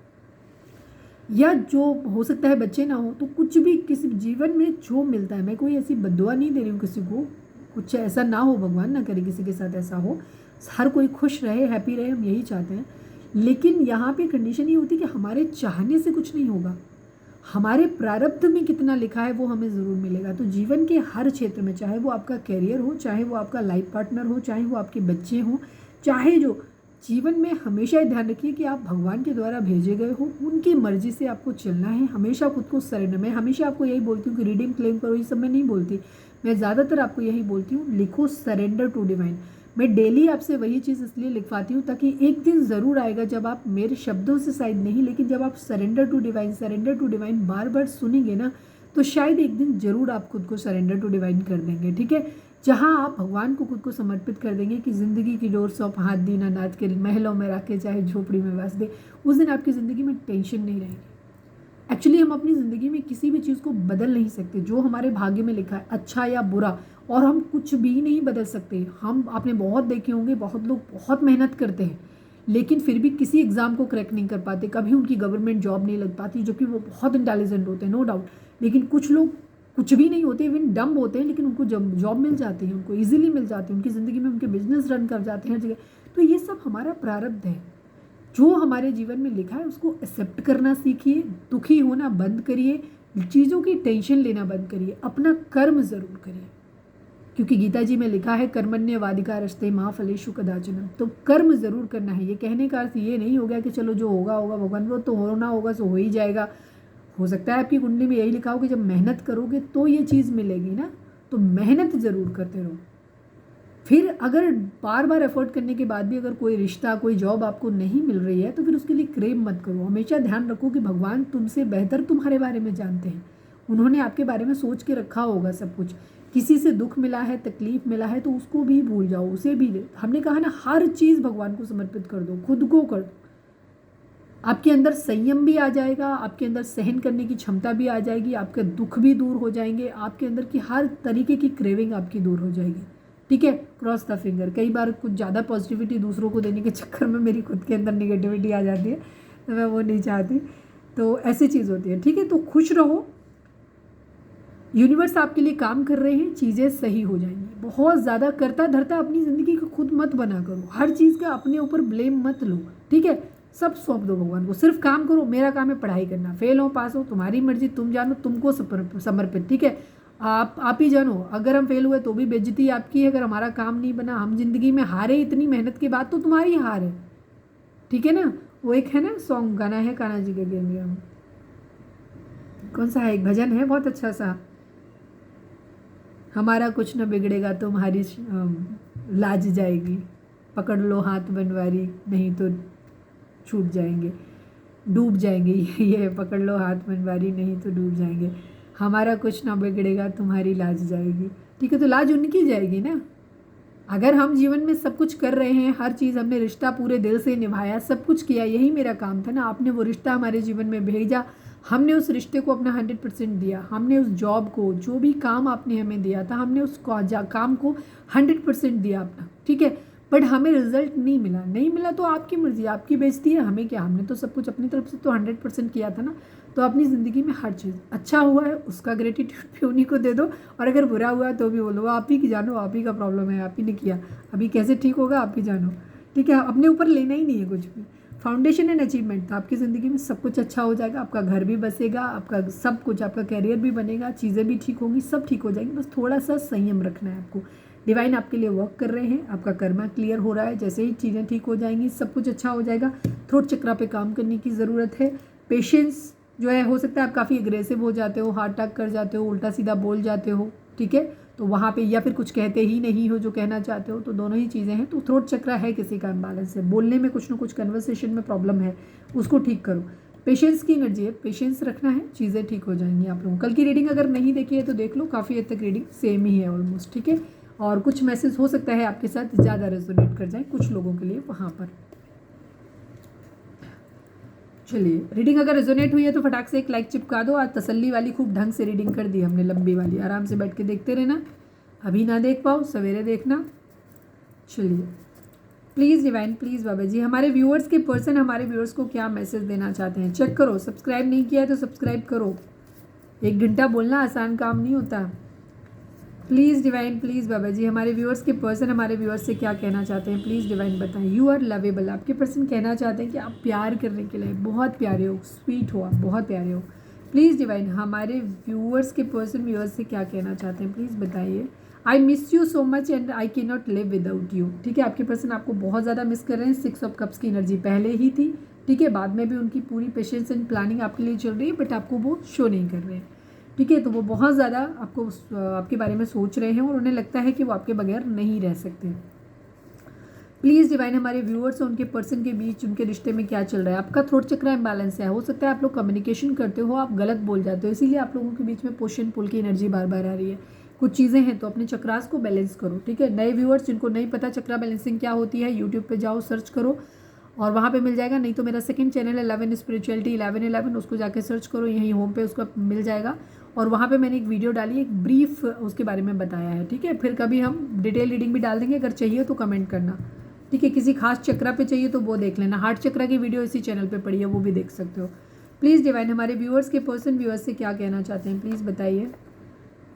A: या जो हो सकता है बच्चे ना हो। तो कुछ भी किसी जीवन में जो मिलता है, मैं कोई ऐसी बद्दुआ नहीं दे रही हूँ किसी को, कुछ ऐसा ना हो, भगवान ना करे किसी के साथ ऐसा हो, हर कोई खुश रहे, हैप्पी रहे, हम यही चाहते हैं। लेकिन यहाँ पे कंडीशन ये होती है कि हमारे चाहने से कुछ नहीं होगा, हमारे प्रारब्ध में कितना लिखा है वो हमें ज़रूर मिलेगा। तो जीवन के हर क्षेत्र में, चाहे वो आपका करियर हो, चाहे वो आपका लाइफ पार्टनर हो, चाहे वो आपके बच्चे हों, चाहे जो जीवन में हमेशा ये ध्यान रखिए कि आप भगवान के द्वारा भेजे गए हो, उनकी मर्जी से आपको चलना है। हमेशा खुद को सरेंडर, मैं हमेशा आपको यही बोलती हूँ कि रीडिंग क्लेम करो, ये सब मैं नहीं बोलती, मैं ज़्यादातर आपको यही बोलती हूँ, लिखो सरेंडर टू डिवाइन। मैं डेली आपसे वही चीज़ इसलिए लिखवाती हूँ ताकि एक दिन ज़रूर आएगा जब आप मेरे शब्दों से शायद नहीं, लेकिन जब आप सरेंडर टू डिवाइन बार बार सुनेंगे ना, तो शायद एक दिन ज़रूर आप खुद को सरेंडर टू डिवाइन कर देंगे। ठीक है, जहाँ आप भगवान को खुद को समर्पित कर देंगे कि ज़िंदगी की डोर सौंप हाथ दीनानाथ के महलों में रखे चाहे झोपड़ी में बस दे, उस दिन आपकी ज़िंदगी में टेंशन नहीं रहेगी। एक्चुअली हम अपनी ज़िंदगी में किसी भी चीज़ को बदल नहीं सकते, जो हमारे भाग्य में लिखा है अच्छा या बुरा, और हम कुछ भी नहीं बदल सकते। हम आपने बहुत देखे होंगे, बहुत लोग बहुत मेहनत करते हैं लेकिन फिर भी किसी एग्ज़ाम को क्रैक नहीं कर पाते, कभी उनकी गवर्नमेंट जॉब नहीं लग पाती, जो कि वो बहुत इंटेलिजेंट होते हैं नो डाउट। लेकिन कुछ लोग कुछ भी नहीं होते, इवन डम्ब होते हैं, लेकिन उनको जॉब मिल जाती है, उनको ईजिली मिल जाती है, उनकी ज़िंदगी में उनके बिजनेस रन कर जाते हैं हर जगह। तो ये सब हमारा प्रारब्ध है, जो हमारे जीवन में लिखा है उसको एक्सेप्ट करना सीखिए, दुखी होना बंद करिए, चीज़ों की टेंशन लेना बंद करिए, अपना कर्म ज़रूर करिए, क्योंकि गीता जी में लिखा है कर्मण्येवाधिकारस्ते मा फलेषु कदाचन। तो कर्म ज़रूर करना है। ये कहने का अर्थ ये नहीं हो गया कि चलो जो होगा होगा, भगवान वो तो होना होगा सो हो ही जाएगा। हो सकता है आपकी कुंडली में यही लिखा हो कि जब मेहनत करोगे तो ये चीज़ मिलेगी ना, तो मेहनत ज़रूर करते रहो। फिर अगर बार बार एफर्ट करने के बाद भी अगर कोई रिश्ता, कोई जॉब आपको नहीं मिल रही है तो फिर उसके लिए क्रेम मत करो। हमेशा ध्यान रखो कि भगवान तुमसे बेहतर तुम्हारे बारे में जानते हैं, उन्होंने आपके बारे में सोच के रखा होगा सब कुछ। किसी से दुख मिला है, तकलीफ मिला है तो उसको भी भूल जाओ, उसे भी हमने कहा ना, हर चीज़ भगवान को समर्पित कर दो, खुद को कर दो। आपके अंदर संयम भी आ जाएगा, आपके अंदर सहन करने की क्षमता भी आ जाएगी, आपके दुख भी दूर हो जाएंगे, आपके अंदर की हर तरीके की क्रेविंग आपकी दूर हो जाएगी। ठीक है, क्रॉस द फिंगर। कई बार कुछ ज़्यादा पॉजिटिविटी दूसरों को देने के चक्कर में मेरी खुद के अंदर निगेटिविटी आ जाती है, तो मैं वो नहीं चाहती, तो ऐसी चीज़ होती है। ठीक है, तो खुश रहो, यूनिवर्स आपके लिए काम कर रहे हैं, चीज़ें सही हो जाएंगी। बहुत ज़्यादा करता धरता अपनी ज़िंदगी को खुद मत बना करो, हर चीज़ का अपने ऊपर ब्लेम मत लो। ठीक है, सब सौंप दो भगवान को, सिर्फ काम करो। मेरा काम है पढ़ाई करना, फेल हो पास हो तुम्हारी मर्जी, तुम जानो, तुमको समर्पित। ठीक है, आप ही जानो, अगर हम फेल हुए तो भी बेइज्जती आपकी है, अगर हमारा काम नहीं बना, हम जिंदगी में हारे इतनी मेहनत के बाद, तो तुम्हारी हार है। ठीक है ना, वो एक है ना सॉन्ग, गाना है कान्हा जी के गेम, कौन सा है, एक भजन है बहुत अच्छा सा, हमारा कुछ न बिगड़ेगा तुम्हारी लाज जाएगी, पकड़ लो हाथ बनवारी नहीं तो छूट जाएंगे, डूब जाएंगे। ये पकड़ लो हाथ बनवारी नहीं तो डूब जाएंगे, हमारा कुछ ना बिगड़ेगा तुम्हारी लाज जाएगी। ठीक है, तो लाज उनकी जाएगी ना। अगर हम जीवन में सब कुछ कर रहे हैं, हर चीज़ हमने रिश्ता पूरे दिल से निभाया, सब कुछ किया, यही मेरा काम था ना, आपने वो रिश्ता हमारे जीवन में भेजा, हमने उस रिश्ते को अपना 100% दिया, हमने उस जॉब को, जो भी काम आपने हमें दिया था, हमने उस काम को 100% दिया अपना। ठीक है, बट हमें रिजल्ट नहीं मिला, नहीं मिला तो आपकी मर्जी, आपकी बेइज्जती है, हमें क्या, हमने तो सब कुछ अपनी तरफ से तो 100% किया था ना। तो अपनी ज़िंदगी में हर चीज़ अच्छा हुआ है उसका ग्रेटिट्यूड भी उन्हीं को दे दो, और अगर बुरा हुआ है तो भी बोलो, आप ही की जानो, आप ही का प्रॉब्लम है, आप ही ने किया, अभी कैसे ठीक होगा आप ही जानो। ठीक है, अपने ऊपर लेना ही नहीं है कुछ भी। फाउंडेशन एंड अचीवमेंट था, आपकी ज़िंदगी में सब कुछ अच्छा हो जाएगा, आपका घर भी बसेगा, आपका सब कुछ, आपका कैरियर भी बनेगा, चीज़ें भी ठीक होंगी, सब ठीक हो जाएंगी। बस थोड़ा सा संयम रखना है आपको। डिवाइन आपके लिए वर्क कर रहे हैं, आपका कर्मा क्लियर हो रहा है, जैसे ही चीज़ें ठीक हो जाएंगी सब कुछ अच्छा हो जाएगा। थ्रोट चक्रा पे काम करने की ज़रूरत है। पेशेंस जो है, हो सकता है आप काफ़ी एग्रेसिव हो जाते हो, हार्ट अटैक कर जाते हो, उल्टा सीधा बोल जाते हो। ठीक है, तो वहाँ पे या फिर कुछ कहते ही नहीं हो जो कहना चाहते हो, तो दोनों ही चीज़ें हैं। तो थ्रोट चक्रा है किसी का इम्बैलेंस है, बोलने में कुछ ना कुछ कन्वर्सेशन में प्रॉब्लम है, उसको ठीक करो। पेशेंस की एनर्जी है, पेशेंस रखना है, चीज़ें ठीक हो जाएंगी आप लोगों। कल की रीडिंग अगर नहीं देखी है तो देख लो, काफ़ी हद तक रीडिंग सेम ही है ऑलमोस्ट। ठीक है, और कुछ मैसेज हो सकता है आपके साथ ज़्यादा रेजोनेट कर जाए कुछ लोगों के लिए वहाँ पर। चलिए, रीडिंग अगर रेजोनेट हुई है तो फटाक से एक लाइक चिपका दो। आज तसल्ली वाली खूब ढंग से रीडिंग कर दी हमने, लंबी वाली, आराम से बैठ के देखते रहना, अभी ना देख पाओ सवेरे देखना। चलिए, प्लीज़ डिवाइन, प्लीज़ बाबा जी, हमारे व्यूअर्स के पर्सन हमारे व्यूअर्स को क्या मैसेज देना चाहते हैं, चेक करो। सब्सक्राइब नहीं किया है तो सब्सक्राइब करो, 1 घंटा बोलना आसान काम नहीं होता। प्लीज़ डिवाइन, प्लीज़ बाबा जी, हमारे व्यूअर्स के पर्सन हमारे व्यूअर्स से क्या कहना चाहते हैं, प्लीज़ डिवाइन बताएं। यू आर लवेबल, आपके पर्सन कहना चाहते हैं कि आप प्यार करने के लिए बहुत प्यारे हो, स्वीट हो, आप बहुत प्यारे हो। प्लीज़ डिवाइन, हमारे व्यूअर्स के पर्सन व्यूअर्स से क्या कहना चाहते हैं, प्लीज़ बताइए। I miss you so much and I can not live without you. ठीक है, आपके पर्सन आपको बहुत ज़्यादा मिस कर रहे हैं। 6 ऑफ कप्स की एनर्जी पहले ही थी, ठीक है, बाद में भी उनकी पूरी पेशेंस एंड प्लानिंग आपके लिए चल रही है, बट आपको वो शो नहीं कर रहे हैं। ठीक है, तो वो बहुत ज़्यादा आपको आपके बारे में सोच रहे हैं और उन्हें लगता है कि वो आपके बगैर नहीं रह सकते। प्लीज़ डिवाइन, हमारे व्यूअर्स और उनके पर्सन के बीच उनके रिश्ते में क्या चल रहा है। आपका थ्रोट चक्र इम्बैलेंस है, हो सकता है आप लोग कम्युनिकेशन करते हो, आप गलत बोल जाते हो, इसीलिए आप लोगों के बीच में पुश एंड पुल की एनर्जी बार बार आ रही है। कुछ चीज़ें हैं तो अपने चक्रास को बैलेंस करो। ठीक है, नए व्यूअर्स जिनको नहीं पता चक्रा बैलेंसिंग क्या होती है, यूट्यूब पे जाओ, सर्च करो और वहाँ पे मिल जाएगा। नहीं तो मेरा सेकंड चैनल है 11 स्पिरिचुअलिटी 1111, उसको जाके सर्च करो, यहीं होम पे उसका मिल जाएगा। और वहाँ पे मैंने एक वीडियो डाली, एक ब्रीफ उसके बारे में बताया है। ठीक है, फिर कभी हम डिटेल रीडिंग भी डाल देंगे, अगर चाहिए तो कमेंट करना। ठीक है, किसी खास चक्रा पे चाहिए तो वो देख लेना, हार्ट चक्रा की वीडियो इसी चैनल पे पड़ी है, वो भी देख सकते हो। प्लीज़ डिवाइन, हमारे व्यूअर्स के पर्सन व्यूअर्स से क्या कहना चाहते हैं, प्लीज़ बताइए।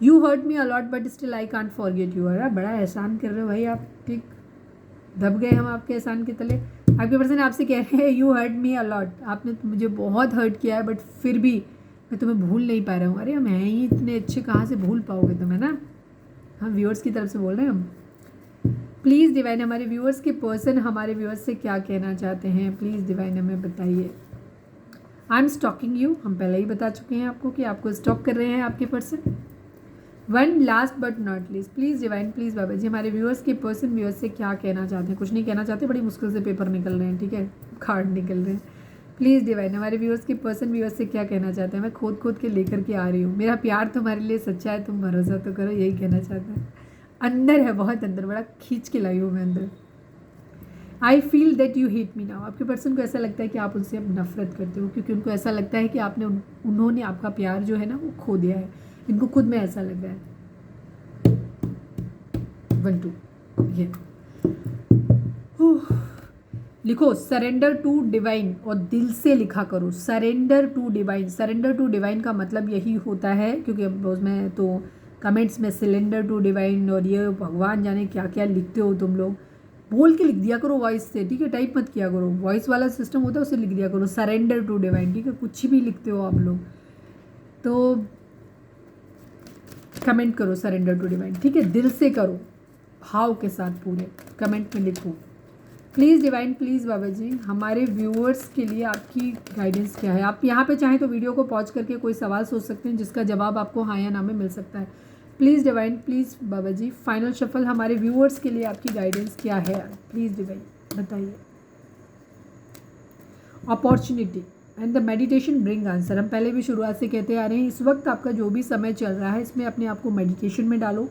A: You hurt me a lot but still I can't forget you. अरे बड़ा एहसान कर रहे हो भाई आप, ठीक, दब गए हम आपके एहसान के तले। आपके पर्सन आपसे कह रहे हैं यू हर्ट मी अलॉट, आपने मुझे बहुत हर्ट किया है बट फिर भी मैं तुम्हें भूल नहीं पा रहा हूँ। अरे मैं ही इतने अच्छे, कहाँ से भूल पाओगे तुम, है ना। हम व्यूअर्स की तरफ से बोल रहे हैं हम। प्लीज़ डिवाइन, हमारे व्यूअर्स के पर्सन हमारे व्यूअर्स से क्या कहना चाहते हैं, प्लीज़ डिवाइन हमें बताइए। आई एम स्टॉकिंग यू, हम पहले ही बता चुके हैं आपको कि आपको स्टॉक कर रहे हैं आपके person. One last but not least, please divine, please बाबा जी, हमारे व्यूअर्स के पर्सन व्यूअर्स से क्या कहना चाहते हैं। कुछ नहीं कहना चाहते, बड़ी मुश्किल से पेपर निकल रहे हैं, ठीक है, कार्ड निकल रहे हैं। प्लीज़ डिवाइन, हमारे व्यूअर्स के पर्सन व्यूअर्स से क्या कहना चाहते हैं। मैं खोद खोद के लेकर के आ रही हूँ, मेरा प्यार तुम्हारे लिए सच्चा है, तुम भरोसा तो करो, यही कहना चाहते हैं। अंदर है, बहुत अंदर, बड़ा खींच के लाई हूँ मैं अंदर। I feel that you hate me now, आपके पर्सन को ऐसा लगता है कि आप उनसे अब नफरत करते हो, क्योंकि उनको ऐसा लगता है कि आपने उन्होंने आपका प्यार जो है ना वो खो दिया है। इनको खुद में ऐसा लग रहा है। 1 2 ये लिखो, सरेंडर टू डिवाइन, और दिल से लिखा करो, surrender to divine. Surrender to divine का मतलब यही होता है, क्योंकि अब उसमें तो कमेंट्स में सिलेंडर टू डिवाइन और ये भगवान जाने क्या क्या लिखते हो तुम लोग, बोल के लिख दिया करो वॉइस से, ठीक है, टाइप मत किया करो। वॉइस वाला सिस्टम होता है, उससे लिख दिया करो सरेंडर टू डिवाइन। ठीक है, कुछ भी लिखते हो आप लोग तो कमेंट करो सरेंडर टू डिवाइन, ठीक है, दिल से करो, भाव के साथ पूरे कमेंट में लिखो। प्लीज़ डिवाइन, प्लीज़ बाबा जी, हमारे व्यूअर्स के लिए आपकी गाइडेंस क्या है। आप यहाँ पे चाहें तो वीडियो को पॉज करके कोई सवाल सोच सकते हैं जिसका जवाब आपको हाँ या ना में मिल सकता है। Please divine, please Baba ji, final shuffle, हमारे व्यूअर्स के लिए आपकी गाइडेंस क्या है, प्लीज़ डिवाइन बताइए। Opportunity and the meditation bring answer, हम पहले भी शुरुआत से कहते आ रहे हैं, इस वक्त आपका जो भी समय चल रहा है इसमें अपने आप को मेडिटेशन में डालो,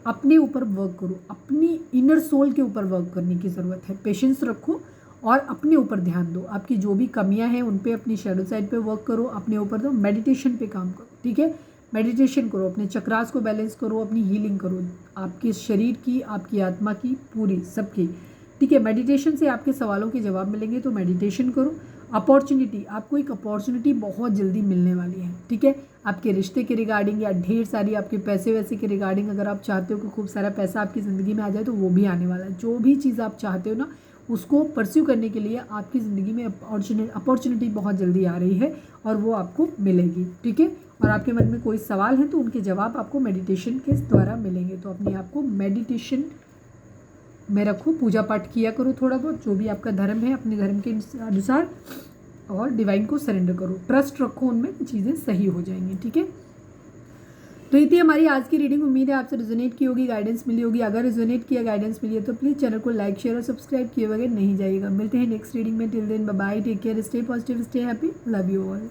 A: अपने ऊपर वर्क करो, अपनी इनर सोल के ऊपर वर्क करने की ज़रूरत है। पेशेंस रखो और अपने ऊपर ध्यान दो, आपकी जो भी कमियां हैं उन पे, अपनी शैडो साइड पे वर्क करो, अपने ऊपर दो, मेडिटेशन पे काम करो। ठीक है, मेडिटेशन करो, अपने चक्रास को बैलेंस करो, अपनी हीलिंग करो, आपके शरीर की, आपकी आत्मा की, पूरी सबकी। ठीक है, मेडिटेशन से आपके सवालों के जवाब मिलेंगे, तो मेडिटेशन करो। अपॉर्चुनिटी, आपको एक अपॉर्चुनिटी बहुत जल्दी मिलने वाली है। ठीक है, आपके रिश्ते के रिगार्डिंग या ढेर सारी आपके पैसे वैसे के रिगार्डिंग, अगर आप चाहते हो कि खूब सारा पैसा आपकी ज़िंदगी में आ जाए तो वो भी आने वाला है। जो भी चीज़ आप चाहते हो ना उसको परस्यू करने के लिए आपकी ज़िंदगी में अपॉर्चुनिटी बहुत जल्दी आ रही है और वो आपको मिलेगी। ठीक है, और आपके मन में कोई सवाल है तो उनके जवाब आपको मेडिटेशन के द्वारा मिलेंगे। तो अपने आप को मेडिटेशन में रखो, पूजा पाठ किया करो थोड़ा बहुत, जो भी आपका धर्म है अपने धर्म के अनुसार, और डिवाइन को सरेंडर करो, ट्रस्ट रखो उनमें, चीज़ें सही हो जाएंगी। ठीक है, तो ये थी हमारी आज की रीडिंग। उम्मीद है आपसे रिजोनेट की होगी, गाइडेंस मिली होगी। अगर रिजोनेट किया, गाइडेंस मिली है तो प्लीज़ चैनल को लाइक, शेयर और सब्सक्राइब किए बगैर नहीं जाइएगा। मिलते हैं नेक्स्ट रीडिंग में, till then bye bye, take care, stay positive, stay happy, love you all.